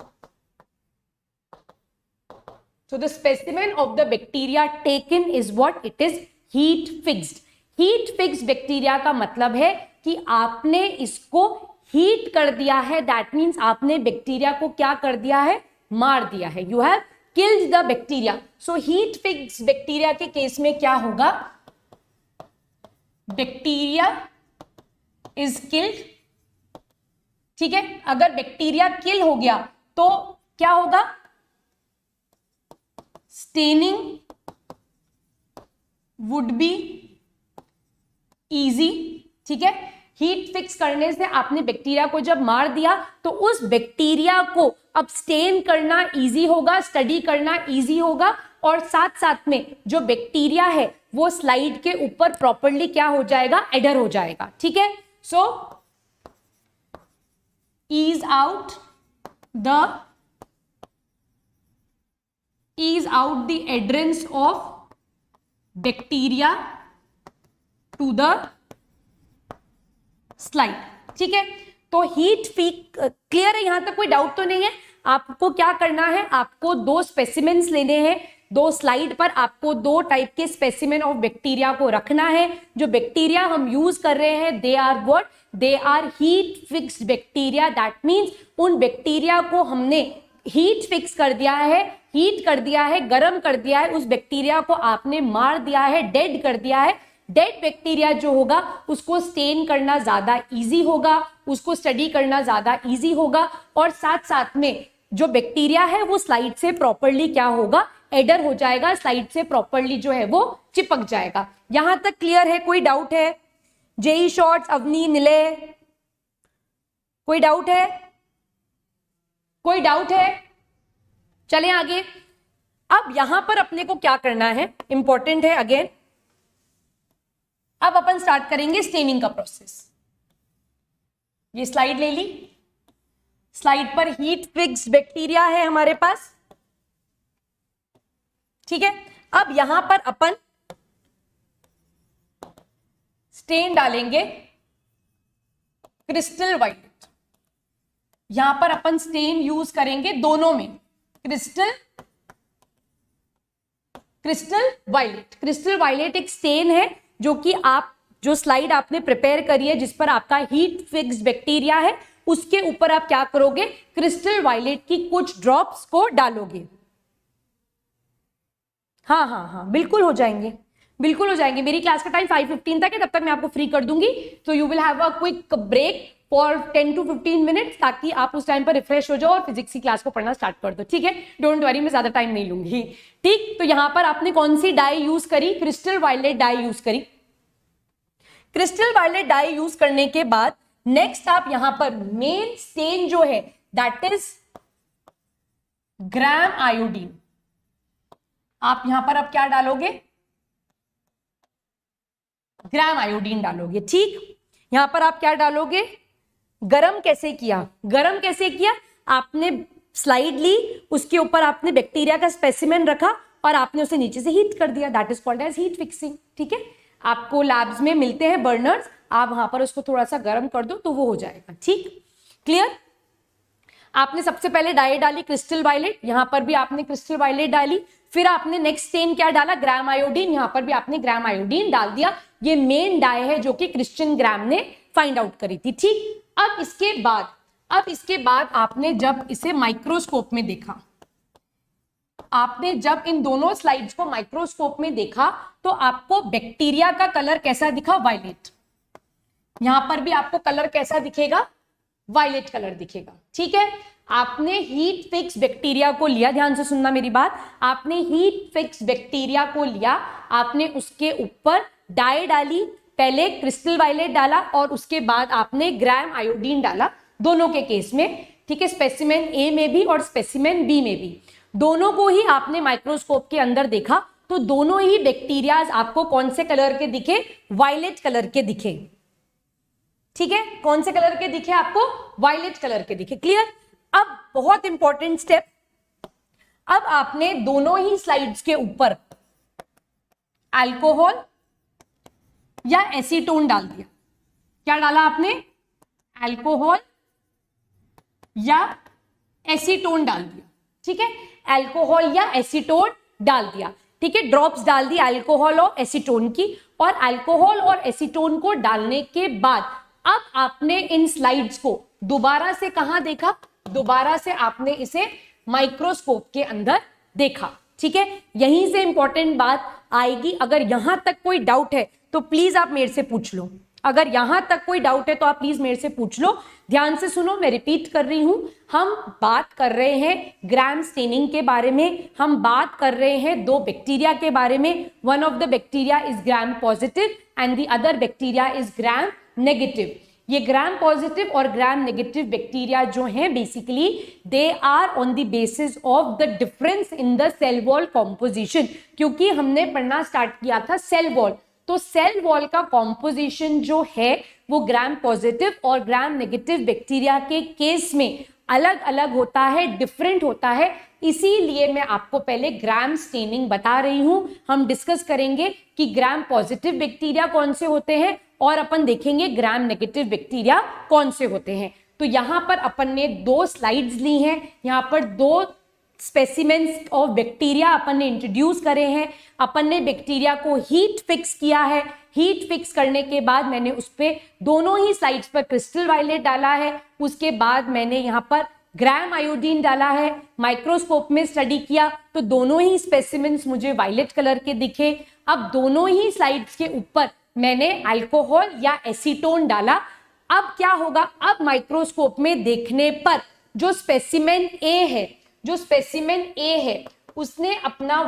So the specimen of the bacteria taken is what? It is heat fixed. Heat fixed bacteria का मतलब है कि आपने इसको हीट कर दिया है। That means आपने बैक्टीरिया को क्या कर दिया है, मार दिया है। You have killed the bacteria. So heat fixed bacteria के केस में क्या होगा, बैक्टीरिया is killed। ठीक है, अगर बैक्टीरिया किल हो गया तो क्या होगा, स्टेनिंग वुड बी इजी। ठीक है, हीट फिक्स करने से आपने बैक्टीरिया को जब मार दिया तो उस बैक्टीरिया को अब स्टेन करना इजी होगा, स्टडी करना इजी होगा, और साथ साथ में जो बैक्टीरिया है वो स्लाइड के ऊपर प्रॉपर्ली क्या हो जाएगा, एडर हो जाएगा। ठीक है, सो ease out the adherence of bacteria to the slide। ठीक है, तो हीट फिक क्लियर है, यहां तक कोई डाउट तो नहीं है। आपको क्या करना है, आपको दो स्पेसिमेंस लेने हैं, दो स्लाइड पर आपको दो टाइप के स्पेसिमेन ऑफ बैक्टीरिया को रखना है। जो बैक्टीरिया हम यूज कर रहे हैं, they are what, they are heat fixed bacteria. That means उन बैक्टीरिया को हमने हीट फिक्स कर दिया है, हीट कर दिया है, गर्म कर दिया है, उस बैक्टीरिया को आपने मार दिया है, डेड कर दिया है। डेड बैक्टीरिया जो होगा उसको स्टेन करना ज्यादा इजी होगा, उसको स्टडी करना ज्यादा इजी होगा, और साथ साथ में जो बैक्टीरिया है वो स्लाइड से प्रॉपर्ली क्या होगा, एडर हो जाएगा, स्लाइड से प्रॉपर्ली जो है वो चिपक जाएगा। यहां तक क्लियर है, कोई डाउट है? जेई शॉर्ट्स, अवनी, निलय, कोई डाउट है? कोई डाउट है? चलें आगे। अब यहां पर अपने को क्या करना है, इंपॉर्टेंट है अगेन। अब अपन स्टार्ट करेंगे स्टेनिंग का प्रोसेस। ये स्लाइड ले ली, स्लाइड पर हीट फिक्स्ड बैक्टीरिया है हमारे पास। ठीक है, अब यहां पर अपन स्टेन डालेंगे क्रिस्टल वायलेट। यहां पर अपन स्टेन यूज करेंगे दोनों में, क्रिस्टल वायलेट। क्रिस्टल वायलेट एक स्टेन है जो कि आप जो स्लाइड आपने प्रिपेयर करी है जिस पर आपका हीट फिक्स्ड बैक्टीरिया है, उसके ऊपर आप क्या करोगे, क्रिस्टल वायलेट की कुछ ड्रॉप्स को डालोगे। हाँ हाँ हाँ, बिल्कुल हो जाएंगे, बिल्कुल हो जाएंगे। मेरी क्लास का टाइम 5:15 तक है, तब तक मैं आपको फ्री कर दूंगी। तो you will have a quick break for 10 to 15 minutes, ताकि आप उस टाइम पर रिफ्रेश हो जाओ और फिजिक्स की क्लास को पढ़ना स्टार्ट कर दो। ठीक है, डोंट वरी, मैं ज्यादा टाइम नहीं लूंगी। ठीक, तो यहां पर आपने कौन सी डाई यूज करी? क्रिस्टल वायलेट डाई यूज करी। क्रिस्टल वायलेट डाई यूज करने के बाद नेक्स्ट आप यहां पर मेन स्टेन जो है दैट इज ग्राम आयोडीन। आप यहां पर अब क्या डालोगे? ग्राम आयोडीन डालोगे। ठीक, यहां पर आप क्या डालोगे? गरम कैसे किया? गरम कैसे किया? आपने स्लाइड ली, उसके ऊपर आपने बैक्टीरिया का स्पेसिमेन रखा और आपने उसे नीचे से हीट कर दिया। That is called as heat fixing. ठीक है, आपको लैब्स में मिलते हैं बर्नर्स, आप वहां पर उसको थोड़ा सा गर्म कर दो तो वो हो जाएगा। ठीक, क्लियर? आपने सबसे पहले डाई डाली क्रिस्टल वायलेट, यहां पर भी आपने क्रिस्टल वायलेट डाली। फिर आपने नेक्स्ट स्टेन क्या डाला? ग्राम आयोडीन। यहां पर भी आपने ग्राम आयोडीन डाल दिया। ये मेन डाई है जो कि क्रिश्चियन ग्राम ने फाइंड आउट करी थी। ठीक, अब इसके बाद आपने जब इसे माइक्रोस्कोप में देखा, आपने जब इन दोनों स्लाइड्स को माइक्रोस्कोप में देखा तो आपको बैक्टीरिया का कलर कैसा दिखा? वायलेट। यहां पर भी आपको कलर कैसा दिखेगा? वायलेट कलर दिखेगा। ठीक है, आपने हीट फिक्स बैक्टीरिया को लिया, ध्यान से सुनना मेरी बात, आपने हीट फिक्स बैक्टीरिया को लिया, आपने उसके ऊपर डाई डाली, पहले क्रिस्टल वायलेट डाला और उसके बाद आपने ग्राम आयोडीन डाला, दोनों के केस में। ठीक है, स्पेसिमेन ए में भी और स्पेसिमेन बी में भी, दोनों को ही आपने माइक्रोस्कोप के अंदर देखा तो दोनों ही बैक्टीरियाज आपको कौन से कलर के दिखे? वायलेट कलर के दिखे। ठीक है, कौन से कलर के दिखे आपको? वायलेट कलर के दिखे। क्लियर? अब बहुत इंपॉर्टेंट स्टेप, अब आपने दोनों ही स्लाइड्स के ऊपर अल्कोहल या एसीटोन डाल दिया। क्या डाला आपने? अल्कोहल या एसीटोन डाल दिया। ठीक है, अल्कोहल या एसीटोन डाल दिया। ठीक है, ड्रॉप्स डाल दी अल्कोहल और एसीटोन की, और अल्कोहल और एसीटोन को डालने के बाद अब आपने इन स्लाइड्स को दोबारा से कहां देखा? दोबारा से आपने इसे माइक्रोस्कोप के अंदर देखा। ठीक है, यहीं से इंपॉर्टेंट बात आएगी। अगर यहां तक कोई डाउट है तो प्लीज आप मेरे से पूछ लो। अगर यहां तक कोई डाउट है तो आप प्लीज मेरे से पूछ लो। ध्यान से सुनो, मैं रिपीट कर रही हूं, हम बात कर रहे हैं ग्राम स्टेनिंग के बारे में, हम बात कर रहे हैं दो बैक्टीरिया के बारे में। One of the bacteria is Gram positive and the other bacteria is Gram negative. ये ग्राम पॉजिटिव और ग्राम नेगेटिव बैक्टीरिया जो हैं basically they are on the basis of the difference in the cell wall composition. क्योंकि हमने पढ़ना start किया था cell wall, तो सेल वॉल का कॉम्पोजिशन जो है वो ग्राम पॉजिटिव और ग्राम नेगेटिव बैक्टीरिया के केस में अलग अलग होता है, डिफरेंट होता है। इसीलिए मैं आपको पहले ग्राम स्टेनिंग बता रही हूं। हम डिस्कस करेंगे कि ग्राम पॉजिटिव बैक्टीरिया कौन से होते हैं और अपन देखेंगे ग्राम नेगेटिव बैक्टीरिया कौन से होते हैं। तो यहां पर अपन ने दो स्लाइड्स ली हैं, यहां पर दो स्पेसिमेंस ऑफ बैक्टीरिया अपन ने इंट्रोड्यूस करे हैं। अपन ने बैक्टीरिया को हीट फिक्स किया है, हीट फिक्स करने के बाद मैंने उस पे दोनों ही साइड्स पर क्रिस्टल वायलेट डाला है, उसके बाद मैंने यहाँ पर ग्राम आयोडीन डाला है। माइक्रोस्कोप में स्टडी किया तो दोनों ही स्पेसिमेंस मुझे वायलेट कलर के दिखे। अब दोनों ही स्लाइड्स के ऊपर मैंने अल्कोहल या एसीटोन डाला। अब क्या होगा? अब माइक्रोस्कोप में देखने पर जो स्पेसिमेन ए है उसने अपना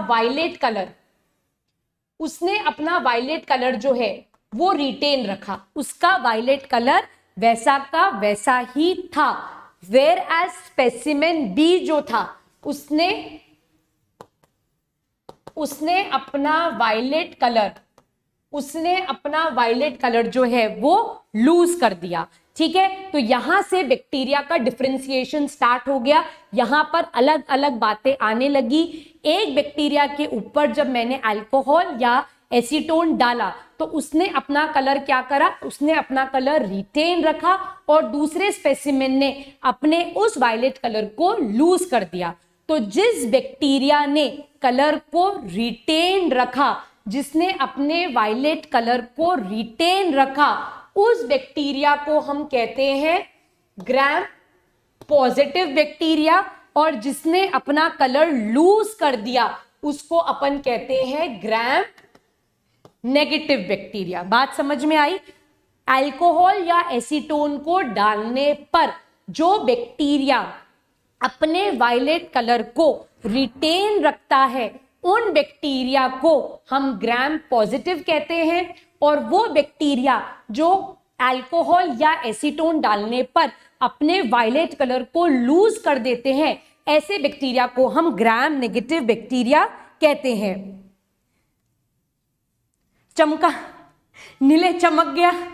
वायलेट कलर जो है वो रिटेन रखा, उसका वायलेट कलर वैसा का वैसा ही था। वेयर एज स्पेसिमेन बी जो था उसने अपना वायलेट कलर जो है वो लूज कर दिया। ठीक है, तो यहां से बैक्टीरिया का डिफरेंशिएशन स्टार्ट हो गया। यहां पर अलग अलग बातें आने लगी। एक बैक्टीरिया के ऊपर जब मैंने अल्कोहल या एसीटोन डाला तो उसने अपना कलर क्या करा? उसने अपना कलर रिटेन रखा और दूसरे स्पेसिमेन ने अपने उस वायलेट कलर को लूज कर दिया। तो जिस बैक्टीरिया ने कलर को रिटेन रखा, जिसने अपने वायलेट कलर को रिटेन रखा, उस बैक्टीरिया को हम कहते हैं ग्राम पॉजिटिव बैक्टीरिया, और जिसने अपना कलर लूज कर दिया उसको अपन कहते हैं ग्राम नेगेटिव बैक्टीरिया। बात समझ में आई? अल्कोहल या एसीटोन को डालने पर जो बैक्टीरिया अपने वायलेट कलर को रिटेन रखता है उन बैक्टीरिया को हम ग्राम पॉजिटिव कहते हैं, और वो बैक्टीरिया जो अल्कोहल या एसीटोन डालने पर अपने वायलेट कलर को लूज कर देते हैं, ऐसे बैक्टीरिया को हम ग्राम नेगेटिव बैक्टीरिया कहते हैं। चमका, नीले चमक गया,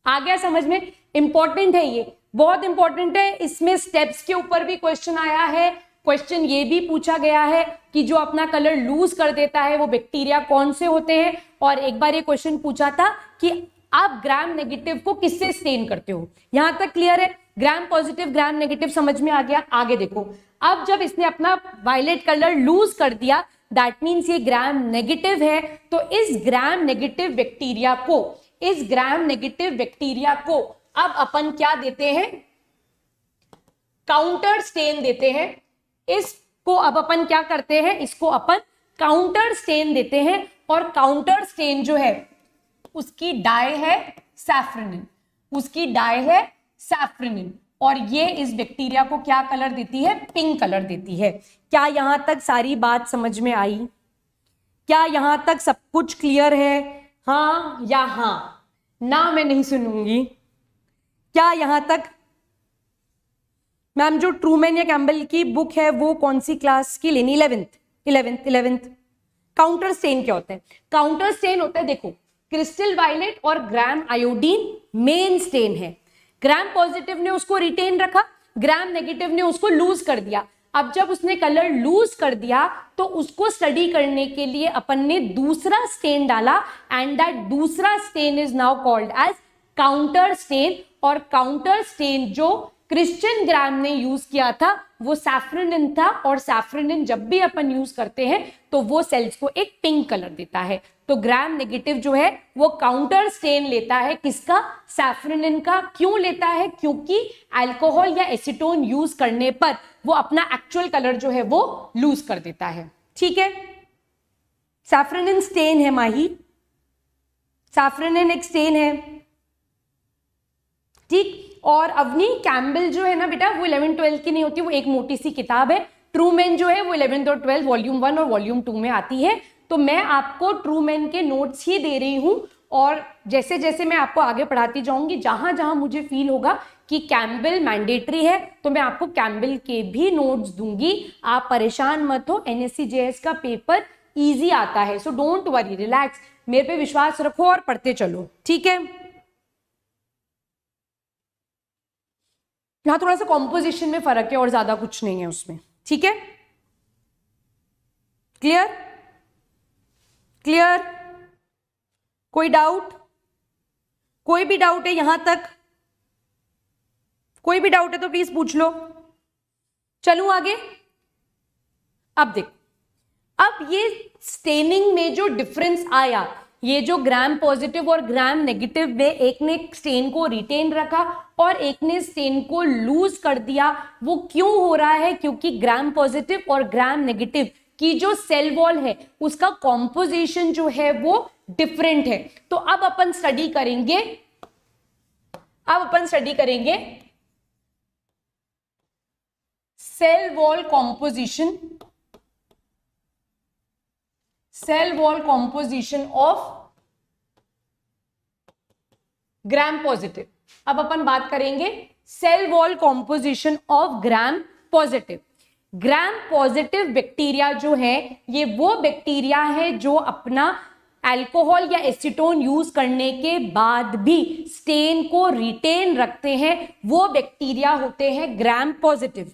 आ गया समझ में? इंपॉर्टेंट है, ये बहुत इंपॉर्टेंट है। इसमें स्टेप्स के ऊपर भी क्वेश्चन आया है। क्वेश्चन ये भी पूछा गया है कि जो अपना कलर लूज कर देता है वो बैक्टीरिया कौन से होते हैं, और एक बार ये क्वेश्चन पूछा था कि आप ग्राम नेगेटिव को किससे स्टेन करते हो। यहां तक क्लियर है? ग्राम पॉजिटिव ग्राम नेगेटिव समझ में आ गया। आगे देखो, अब जब इसने अपना वायलेट कलर लूज कर दिया, दैट मीन्स ये ग्राम नेगेटिव है, तो इस ग्राम नेगेटिव बैक्टीरिया को अब अपन क्या देते हैं? काउंटर स्टेन देते हैं। इसको अब अपन क्या करते हैं? इसको अपन काउंटर स्टेन देते हैं, और काउंटर स्टेन जो है उसकी डाई है सैफ्रनिन, और ये इस बैक्टीरिया को क्या कलर देती है? पिंक कलर देती है। क्या यहां तक सारी बात समझ में आई? क्या यहां तक सब कुछ क्लियर है? हाँ या हाँ? ना मैं नहीं सुनूंगी। क्या यहां तक? मैम जो ट्रूमैन या कैम्बल की बुक है वो कौन सी क्लास की लेनी? 11th। काउंटर स्टेन क्या होता है? काउंटर स्टेन होता है, देखो, क्रिस्टल वायलेट और ग्राम आयोडीन मेन स्टेन है। ग्राम पॉजिटिव ने उसको रिटेन रखा, ग्राम नेगेटिव ने उसको लूज कर दिया। अब जब उसने कलर लूज कर दिया तो उसको स्टडी करने के लिए अपन ने दूसरा स्टेन डाला, एंड दैट दूसरा stain is now called as counter stain. और काउंटर स्टेन जो क्रिश्चियन ग्राम ने यूज किया था वो सैफ्रनिन था, और सैफ्रनिन जब भी अपन यूज करते हैं तो वो सेल्स को एक पिंक कलर देता है। तो ग्राम नेगेटिव जो है वो काउंटर स्टेन लेता है, किसका? सैफ्रनिन का। क्यों लेता है? क्योंकि अल्कोहल या एसीटोन यूज करने पर वो अपना एक्चुअल कलर जो है वो लूज कर देता है। ठीक है, सैफ्रनिन स्टेन है माही, सैफ्रनिन एक स्टेन है। ठीक, और अवनी कैम्बल जो है ना बेटा वो 11th-12th की नहीं होती, वो एक मोटी सी किताब है। ट्रूमैन जो है वो 11th और 12th वॉल्यूम 1 और वॉल्यूम 2 में आती है। तो मैं आपको ट्रूमैन के नोट्स ही दे रही हूं, और जैसे जैसे मैं आपको आगे पढ़ाती जाऊंगी, जहां जहां मुझे फील होगा कि कैम्बल मैंडेटरी है तो मैं आपको कैम्बल के भी नोट्स दूंगी। आप परेशान मत हो, NSC-JS का पेपर ईजी आता है, सो डोंट वरी, रिलैक्स, मेरे पे विश्वास रखो और पढ़ते चलो। ठीक है, यहां थोड़ा सा कॉम्पोजिशन में फर्क है और ज्यादा कुछ नहीं है उसमें। ठीक है, क्लियर? कोई डाउट? कोई भी डाउट है यहां तक? कोई भी डाउट है तो प्लीज पूछ लो। चलूं आगे? अब देखो, अब ये स्टेनिंग में जो डिफरेंस आया, ये जो ग्राम पॉजिटिव और ग्राम नेगेटिव में एक ने स्टेन को रिटेन रखा और एक ने स्टेन को लूज कर दिया, वो क्यों हो रहा है? क्योंकि ग्राम पॉजिटिव और ग्राम नेगेटिव की जो सेल वॉल है उसका कॉम्पोजिशन जो है वो डिफरेंट है। तो अब अपन स्टडी करेंगे cell wall composition of gram positive. अब अपन बात करेंगे cell wall composition of gram positive. Gram positive bacteria जो है ये वो बैक्टीरिया है जो अपना अल्कोहल या एसीटोन यूज करने के बाद भी स्टेन को रिटेन रखते हैं, वो बैक्टीरिया होते हैं gram positive.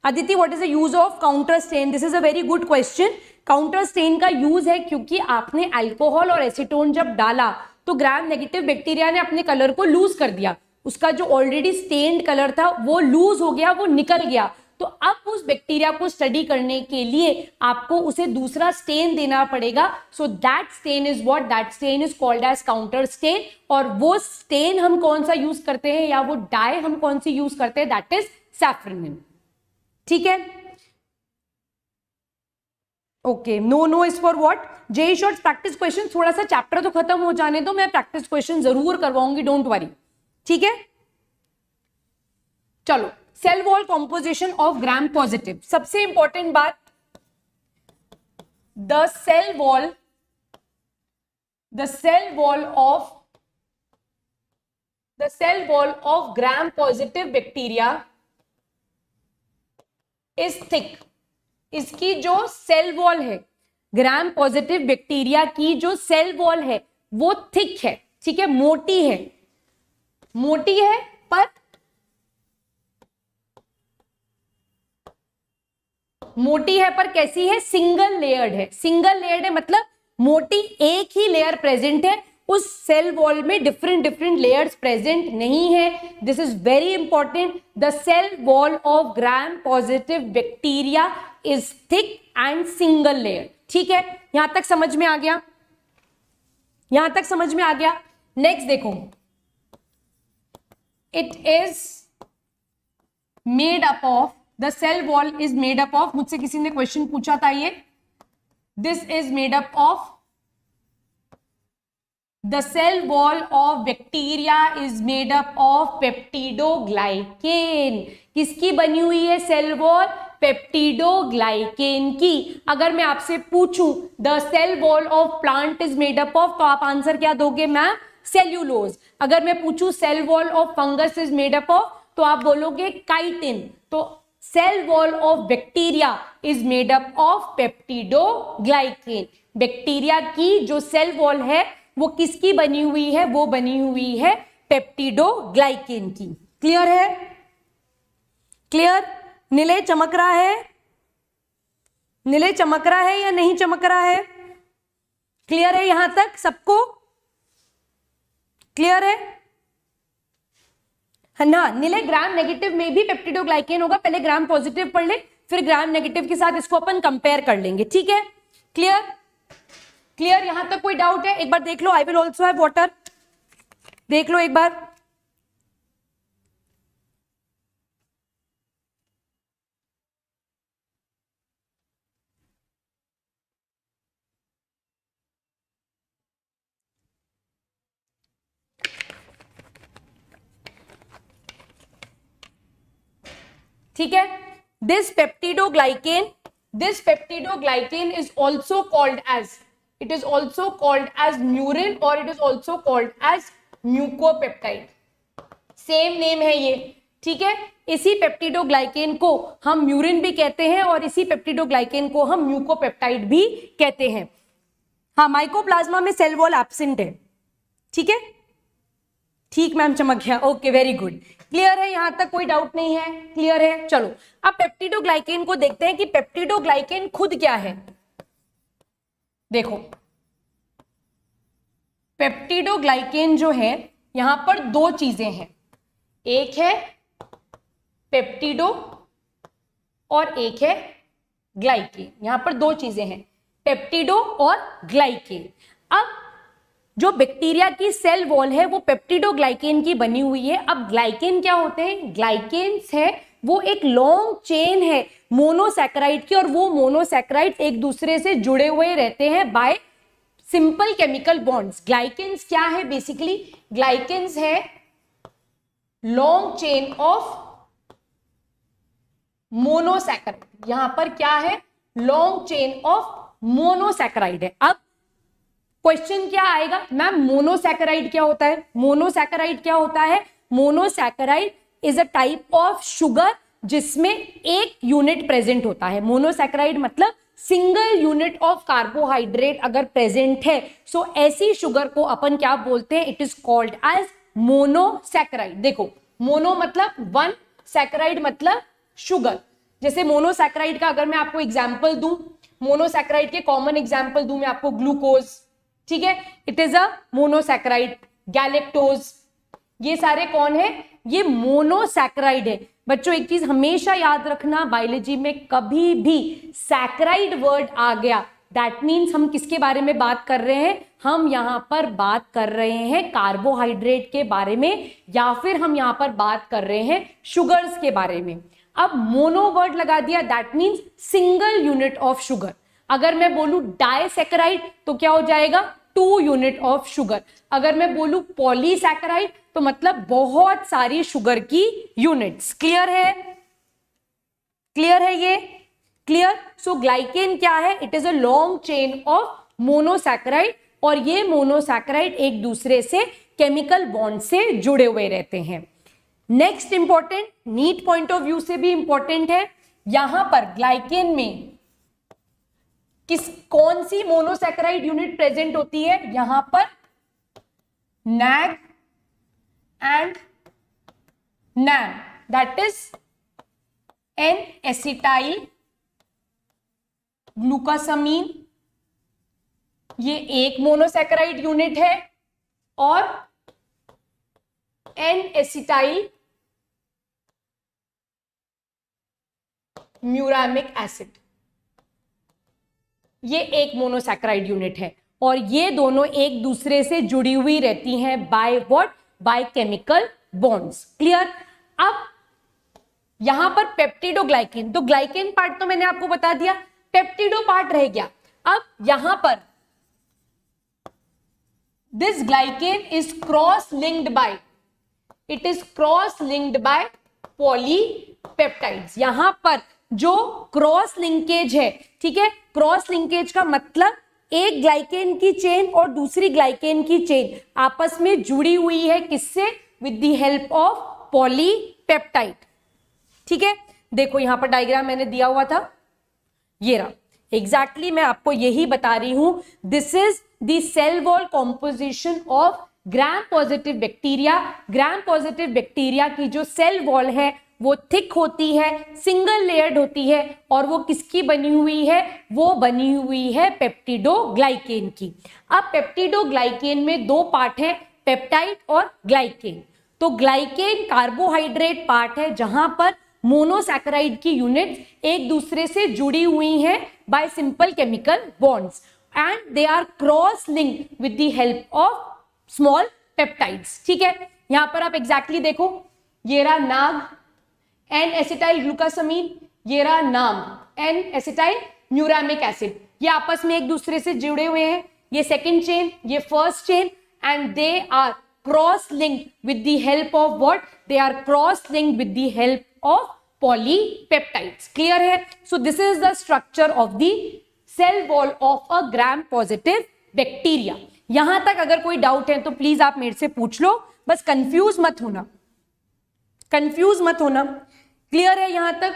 Aditi, what is the use of counter stand? This is a very good question. Counter stand का यूज है क्योंकि आपने अल्कोहल और एसीटोन जब डाला तो ग्राम नेगेटिव बैक्टीरिया ने अपने कलर को लूज कर दिया, उसका जो ऑलरेडी स्टेन्ड कलर था वो लूज हो गया, वो निकल गया। तो अब उस बैक्टीरिया को स्टडी करने के लिए आपको उसे दूसरा स्टेन देना पड़ेगा। So that stain is what? That stain is called as counter stain. और वो स्टेन हम कौन सा यूज करते हैं या वो डाई हम कौन सी यूज करते हैं? That is safranin. ठीक है, okay, no no is for what? JEE shorts practice question, थोड़ा सा चैप्टर तो खत्म हो जाने दो, मैं प्रैक्टिस क्वेश्चन जरूर करवाऊंगी, डोंट वरी, ठीक है। चलो, cell wall composition of gram positive, सबसे इंपॉर्टेंट बात, the cell wall of gram positive bacteria is thick. इसकी जो सेल वॉल है, ग्राम पॉजिटिव बैक्टीरिया की जो सेल वॉल है वो थिक है, ठीक है, मोटी है पर कैसी है? सिंगल लेयर्ड है, मतलब मोटी एक ही लेयर प्रेजेंट है, उस सेल वॉल में डिफरेंट लेयर्स प्रेजेंट नहीं है। This is very important, the cell wall of gram positive bacteria is thick and single layer, ठीक है। यहां तक समझ में आ गया? नेक्स्ट देखो, it is made up of, the cell wall is made up of, मुझसे किसी ने क्वेश्चन पूछा था ये, this is made up of, the cell wall of bacteria is made up of peptidoglycan. किसकी बनी हुई है सेल वॉल? पेप्टिडोग्लाइकेन की। अगर मैं आपसे पूछूं the cell wall of plant is made up of, तो आप आंसर क्या दोगे मैम? सेल्यूलोज। अगर मैं पूछूं cell wall of fungus is made up of, तो आप बोलोगे काइटिन। तो cell wall of bacteria is made up of peptidoglycan. बैक्टीरिया की जो सेल वॉल है वो किसकी बनी हुई है? वो बनी हुई है पेप्टिडोग्लाइकेन की। क्लियर है? क्लियर? नीले चमक रहा है? नीले चमक रहा है या नहीं चमक रहा है? क्लियर है यहां तक सबको? क्लियर है ना? नीले ग्राम नेगेटिव में भी पेप्टिडोग्लाइकेन होगा, पहले ग्राम पॉजिटिव पढ़ ले, फिर ग्राम नेगेटिव के साथ इसको अपन कंपेयर कर लेंगे, ठीक है। क्लियर? क्लियर? यहां तक कोई डाउट है? एक बार देख लो, I will also have water, देख लो एक बार। ठीक है, this peptidoglycan is also called as, it is also called as murin or it is also called as mucopeptide, same name है ये, ठीक है। इसी पेप्टिडोग्लाइकेन को हम म्यूरिन भी कहते हैं और इसी पेप्टिडोग्लाइकेन को हम म्यूकोपेप्टाइड भी कहते हैं। हाँ, माइकोप्लाज्मा में सेल वॉल एब्सेंट है, ठीक है। ठीक मैम, चमक गया, ओके वेरी गुड। क्लियर है? यहां तक कोई डाउट नहीं है? क्लियर है? चलो अब पेप्टिडोग्लाइकेन को देखते हैं कि पेप्टिडोग्लाइकेन खुद क्या है। देखो, पेप्टिडोग्लाइकेन जो है, यहां पर दो चीजें हैं, एक है पेप्टिडो और एक है ग्लाइकेन। यहां पर दो चीजें हैं, पेप्टिडो और ग्लाइकेन। अब जो बैक्टीरिया की सेल वॉल है वो पेप्टिडोग्लाइकेन की बनी हुई है। अब ग्लाइकेन क्या होते हैं? ग्लाइकेन्स है वो एक लॉन्ग चेन है मोनोसैकेराइड की, और वो मोनोसैकेराइड एक दूसरे से जुड़े हुए रहते हैं बाय सिंपल केमिकल बॉन्ड्स। ग्लाइकेन्स क्या है? बेसिकली ग्लाइकेन्स है लॉन्ग चेन ऑफ मोनोसैकेराइड। यहां पर क्या है? लॉन्ग चेन ऑफ मोनोसैकेराइड है। अब क्वेश्चन क्या आएगा, मैम मोनोसैकेराइड क्या होता है? मोनोसैकेराइड क्या होता है? Monosaccharide is a type of sugar जिसमें एक यूनिट प्रेजेंट होता है। मोनोसैकेराइड मतलब सिंगल यूनिट ऑफ कार्बोहाइड्रेट अगर प्रेजेंट है, सो ऐसी शुगर को अपन क्या बोलते हैं? It is called as monosaccharide. देखो, मोनो मतलब वन, सैकेराइड मतलब शुगर। जैसे मोनोसैकेराइड का अगर मैं आपको एग्जांपल दूं, मोनोसैकेराइड के कॉमन एग्जांपल दूं मैं आपको, ग्लूकोज, ठीक है, it is a monosaccharide. Galactose, ये सारे कौन है? ये मोनोसैकेराइड है। बच्चों एक चीज हमेशा याद रखना, बायोलॉजी में कभी भी सैकेराइड वर्ड आ गया, दैट मीन्स हम किसके बारे में बात कर रहे हैं? हम यहां पर बात कर रहे हैं कार्बोहाइड्रेट के बारे में, या फिर हम यहां पर बात कर रहे हैं शुगर्स के बारे में। अब मोनो वर्ड लगा दिया, that means single unit of sugar. अगर मैं बोलूं डाइसैकेराइड तो क्या हो जाएगा, 2 यूनिट ऑफ शुगर। अगर मैं बोलूं पॉलीसैकेराइड तो मतलब बहुत सारी शुगर की यूनिट्स। क्लियर है, क्लियर है ये, क्लियर। सो ग्लाइकेन क्या है, it is a long chain of monosaccharide, और ये मोनोसैकेराइड एक दूसरे से केमिकल बॉन्ड से जुड़े हुए रहते हैं। Next important, NEET point of view से भी इंपॉर्टेंट है, यहां पर ग्लाइकेन में कौन सी मोनोसैकेराइड यूनिट प्रेजेंट होती है, यहां पर NAG and NAM, that is N acetyl glucosamine, ये एक मोनोसैकेराइड यूनिट है, और एन एसिटाइल म्यूरामिक एसिड, ये एक मोनोसैकेराइड यूनिट है, और ये दोनों एक दूसरे से जुड़ी हुई रहती हैं by what, by chemical bonds. Clear. अब यहां पर पेप्टिडोग्लाइकेन, तो ग्लाइकेन पार्ट तो मैंने आपको बता दिया, पेप्टिडो पार्ट रह गया। अब यहां पर this glycan is cross linked by, it is cross linked by polypeptides. यहां पर जो क्रॉस लिंकेज है, ठीक है, क्रॉस लिंकेज का मतलब एक ग्लाइकेन की चेन और दूसरी ग्लाइकेन की चेन आपस में जुड़ी हुई है, किससे, with the help of polypeptide. ठीक है, देखो यहां पर डायग्राम मैंने दिया हुआ था, ये रहा, एग्जैक्टली मैं आपको यही बता रही हूं। This is the cell wall composition of gram positive bacteria. Gram positive bacteria की जो सेल वॉल है वो थिक होती है, सिंगल लेयर्ड होती है, और वो किसकी बनी हुई है, वो बनी हुई है पेप्टिडोग्लाइकेन की। अब पेप्टिडोग्लाइकेन में 2 पार्ट है, पेप्टाइड और ग्लाइकेन। तो ग्लाइकेन कार्बोहाइड्रेट पार्ट है, जहां पर मोनोसैकेराइड की यूनिट एक दूसरे से जुड़ी हुई हैं by simple chemical bonds, and they are cross linked with the help of small peptides. ठीक है, यहां पर आप एग्जैक्टली देखो, ये रहा नाग एन एसिटाइल ग्लूकासामीन, ये रहा नाम एन एसिटाइल म्यूरामिक एसिड, ये आपस में एक दूसरे से जुड़े हुए हैं, ये सेकंड चेन, ये first chain, and they are cross linked with the help of what, they are cross linked with the help of polypeptides. Clear है। So this is the structure of the cell wall of a gram positive bacteria. यहां तक अगर कोई doubt है तो please आप मेरे से पूछ लो, बस कंफ्यूज मत होना, कंफ्यूज मत होना। क्लियर है यहां तक,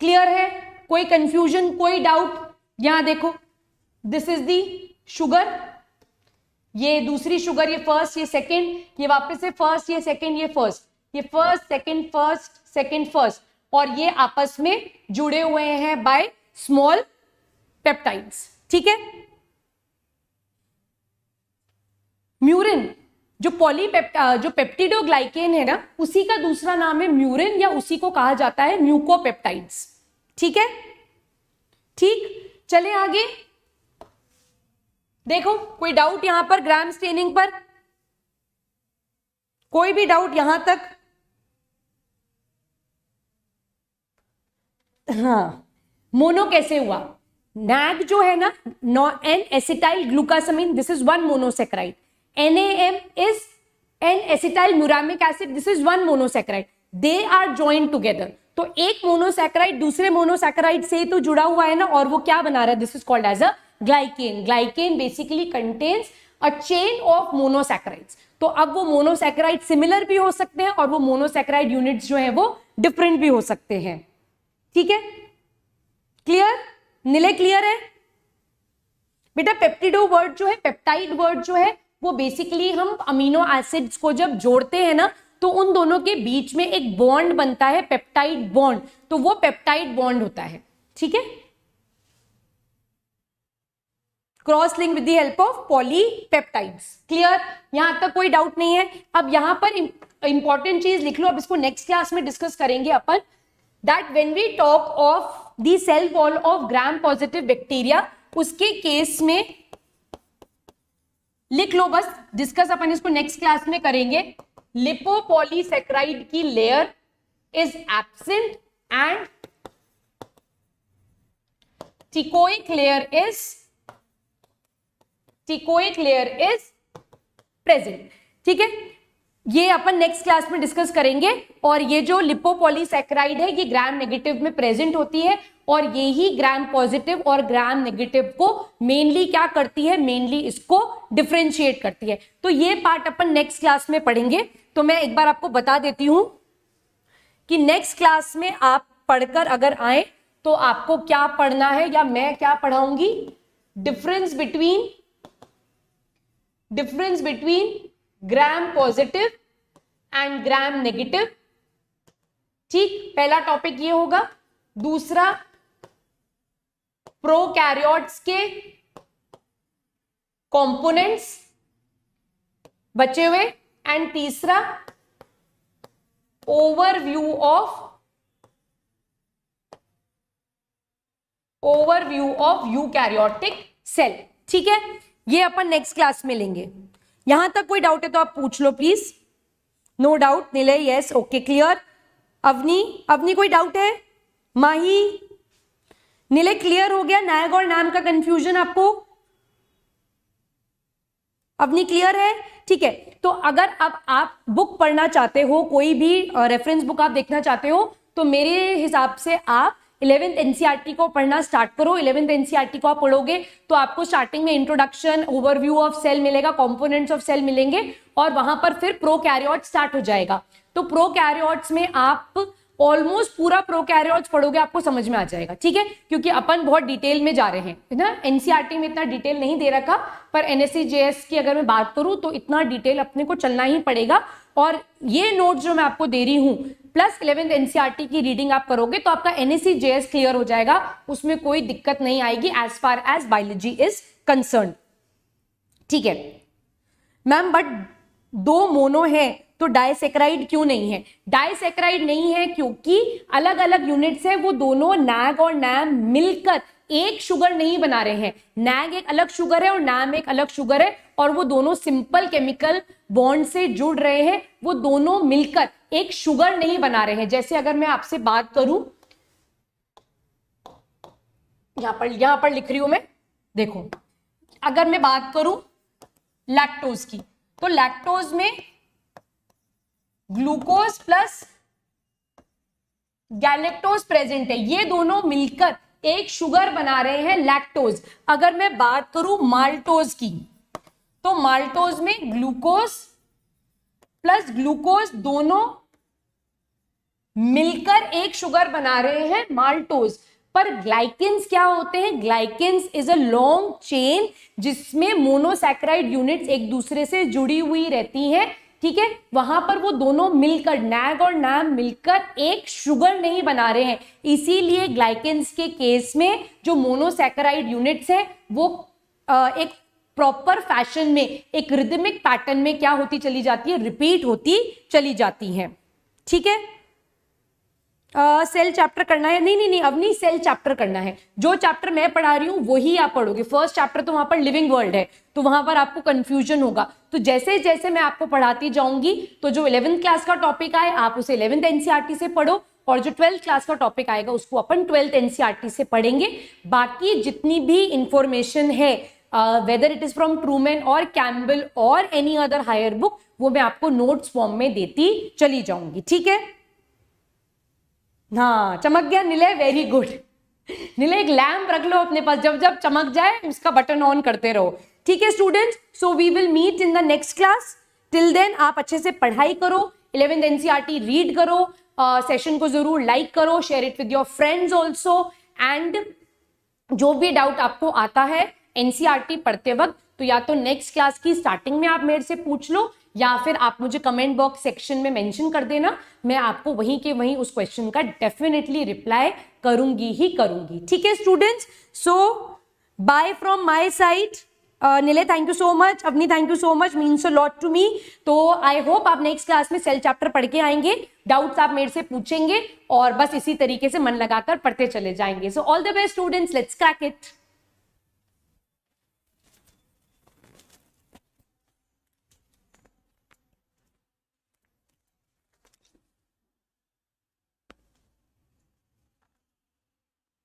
क्लियर है, कोई कंफ्यूजन, कोई डाउट। यहां देखो, दिस इज दी शुगर, ये दूसरी शुगर, ये फर्स्ट, ये सेकंड, ये वापस से फर्स्ट, ये सेकंड, ये फर्स्ट, ये first second first second first, और ये आपस में जुड़े हुए हैं बाय स्मॉल पेप्टाइड्स। ठीक है, म्यूरिन जो जो पेप्टिडोग्लाइकेन है ना, उसी का दूसरा नाम है म्यूरिन, या उसी को कहा जाता है म्यूकोपेप्टाइड्स। ठीक है, ठीक, चले आगे। देखो कोई डाउट यहां पर ग्राम स्टेनिंग पर, कोई भी डाउट यहां तक? हाँ, मोनो कैसे हुआ? नैग जो है ना, N acetyl glucosamine, this is 1 monosaccharide. NAM is N-acetyl muramic acid, this is 1 monosaccharide, they are joined together। तो एक मोनोसैकेराइड दूसरे मोनोसैकेराइड से तो जुड़ा हुआ है ना, और वो क्या बना रहा है, this is called as a glycan. Glycan basically contains a chain of monosaccharides. तो अब वो मोनोसैकेराइड सिमिलर भी हो सकते हैं, और वो मोनोसैकेराइड यूनिट्स जो है वो डिफरेंट भी हो सकते हैं। ठीक है, क्लियर, नीले क्लियर है बेटा? पेप्टिडो वर्ड जो है, पेप्टाइड वर्ड जो है, वो बेसिकली हम अमीनो एसिड्स को जब जोड़ते हैं ना, तो उन दोनों के बीच में एक बॉन्ड बनता है, पेप्टाइड बॉन्ड, तो वो पेप्टाइड बॉन्ड होता है। ठीक है, cross link with the help of polypeptides. Clear, यहां तक कोई डाउट नहीं है? अब यहां पर इंपॉर्टेंट चीज लिख लो, अब इसको नेक्स्ट क्लास में डिस्कस करेंगे अपन, that when we talk of the cell wall of gram positive bacteria, उसके केस में लिख लो, बस डिस्कस अपन इसको नेक्स्ट क्लास में करेंगे। लिपोपॉलीसैकेराइड की layer is absent and teichoic layer is present. ठीक है, ये अपन नेक्स्ट क्लास में डिस्कस करेंगे। और ये जो लिपोपॉलीसैकेराइड है ये ग्राम नेगेटिव में प्रेजेंट होती है, और ये ही ग्राम पॉजिटिव और ग्राम नेगेटिव को मेनली क्या करती है, मेनली इसको डिफरेंशिएट करती है। तो ये पार्ट अपन नेक्स्ट क्लास में पढ़ेंगे। तो मैं एक बार आपको बता देती हूं कि नेक्स्ट क्लास में आप पढ़कर अगर आए तो आपको क्या पढ़ना है, या मैं क्या पढ़ाऊंगी, difference between gram positive and gram negative. ठीक, पहला टॉपिक ये होगा। दूसरा, प्रोकैरियोट्स के कंपोनेंट्स बचे हुए, एंड तीसरा, ओवरव्यू ऑफ यूकैरियोटिक सेल। ठीक है, ये अपन नेक्स्ट क्लास में लेंगे। यहां तक कोई डाउट है तो आप पूछ लो please. No doubt. Nilay yes, okay clear. Avni कोई डाउट है? माही, निलय क्लियर हो गया? नायक और नाम का कंफ्यूजन आपको? अवनी क्लियर है? ठीक है, तो अगर अब आप बुक पढ़ना चाहते हो, कोई भी रेफरेंस बुक आप देखना चाहते हो, तो मेरे हिसाब से आप 11th एनसीईआरटी को पढ़ना स्टार्ट करो। 11th एनसीईआरटी को आप पढ़ोगे तो आपको स्टार्टिंग में इंट्रोडक्शन, ओवरव्यू ऑफ सेल मिलेगा, कंपोनेंट्स ऑफ सेल मिलेंगे, और वहां पर फिर प्रोकैरियोट स्टार्ट हो जाएगा। तो प्रोकैरियोट्स में आप ऑलमोस्ट पूरा प्रोकैरियोट्स पढ़ोगे, आपको समझ में आ जाएगा। ठीक है, क्योंकि अपन बहुत डिटेल में जा रहे हैं, है ना। एनसीईआरटी में इतना डिटेल नहीं दे रखा, पर एनएससी-जेएस की अगर मैं बात करूं तो इतना डिटेल अपने को चलना ही पड़ेगा। और ये नोट जो मैं आपको दे रही हूं प्लस 11th एनसीईआरटी की रीडिंग आप करोगे तो आपका एनएससी-जेएस क्लियर हो जाएगा, उसमें कोई दिक्कत नहीं आएगी as far as biology is concern. ठीक है मैम, बट 2 मोनो है तो डाइसैकेराइड क्यों नहीं है? डाइसैकेराइड नहीं है क्योंकि अलग अलग यूनिट्स है, वो दोनों नैग और नैम मिलकर एक शुगर नहीं बना रहे हैं। नैग एक अलग शुगर है और नैम एक अलग शुगर है, और वो दोनों सिंपल केमिकल बॉन्ड से जुड़ रहे हैं, वो दोनों मिलकर एक शुगर नहीं बना रहे हैं। जैसे अगर मैं आपसे बात करूं, यहां पर लिख रही हूं मैं, देखो, अगर मैं बात करूं लैक्टोज की, तो लैक्टोज में ग्लूकोज प्लस गैलेक्टोज प्रेजेंट है, ये दोनों मिलकर एक शुगर बना रहे हैं लैक्टोज। अगर मैं बात करूं माल्टोज की, तो माल्टोज में ग्लूकोज प्लस ग्लूकोज दोनों मिलकर एक शुगर बना रहे हैं माल्टोज। पर ग्लाइकेन्स क्या होते हैं? ग्लाइकेन्स इज अ लॉन्ग चेन जिसमें मोनोसैकेराइड यूनिट्स एक दूसरे से जुड़ी हुई रहती हैं। ठीक है, वहां पर वो दोनों मिलकर, नैग और नैम मिलकर एक शुगर नहीं बना रहे हैं। इसीलिए ग्लाइकेन्स के केस में जो मोनोसैकेराइड यूनिट्स है वो एक प्रॉपर फैशन में, एक रिदमिक पैटर्न में क्या होती चली जाती है, रिपीट होती चली जाती है। ठीक है, सेल चैप्टर करना है? नहीं, अब नहीं सेल चैप्टर करना है। जो चैप्टर मैं पढ़ा रही हूं वही आप पढ़ोगे। फर्स्ट चैप्टर तो वहां पर लिविंग वर्ल्ड है, तो वहां पर आपको कंफ्यूजन होगा। तो जैसे जैसे मैं आपको पढ़ाती जाऊंगी, तो जो 11th क्लास का टॉपिक आए आप उसे 11th एनसीईआरटी से पढ़ो, और जो 12th क्लास का टॉपिक आएगा उसको अपन 12th एनसीईआरटी से पढ़ेंगे। बाकी जितनी भी इंफॉर्मेशन है, whether it is from Trueman और कैम्बल और एनी अदर हायर बुक, वो मैं आपको नोट्स फॉर्म में देती चली जाऊंगी। ठीक है, हाँ चमक गया निलय, वेरी गुड। निलय एक लैम्प रख लो अपने पास, जब जब चमक जाए उसका बटन ऑन करते रहो। ठीक है students, so we will meet in the next class. Till then आप अच्छे से पढ़ाई करो, 11th एनसीईआरटी रीड करो, सेशन को जरूर लाइक करो, share it with your friends also, and जो भी डाउट आपको आता है एनसीईआरटी पढ़ते वक्त, तो या तो नेक्स्ट क्लास की स्टार्टिंग में आप मेरे से पूछ लो, या फिर आप मुझे कमेंट बॉक्स सेक्शन में मेंशन कर देना। मैं आपको वहीं के वहीं उस क्वेश्चन का डेफिनेटली रिप्लाई करूंगी ही करूंगी। ठीक है students, so bye from my side. Nilay thank you so much, Avani thank you so much, means a lot to me. तो आई होप आप नेक्स्ट क्लास में सेल चैप्टर पढ़ के आएंगे, डाउट्स आप मेरे से पूछेंगे और बस इसी तरीके से मन लगाकर पढ़ते चले जाएंगे। So all the best students, let's crack it.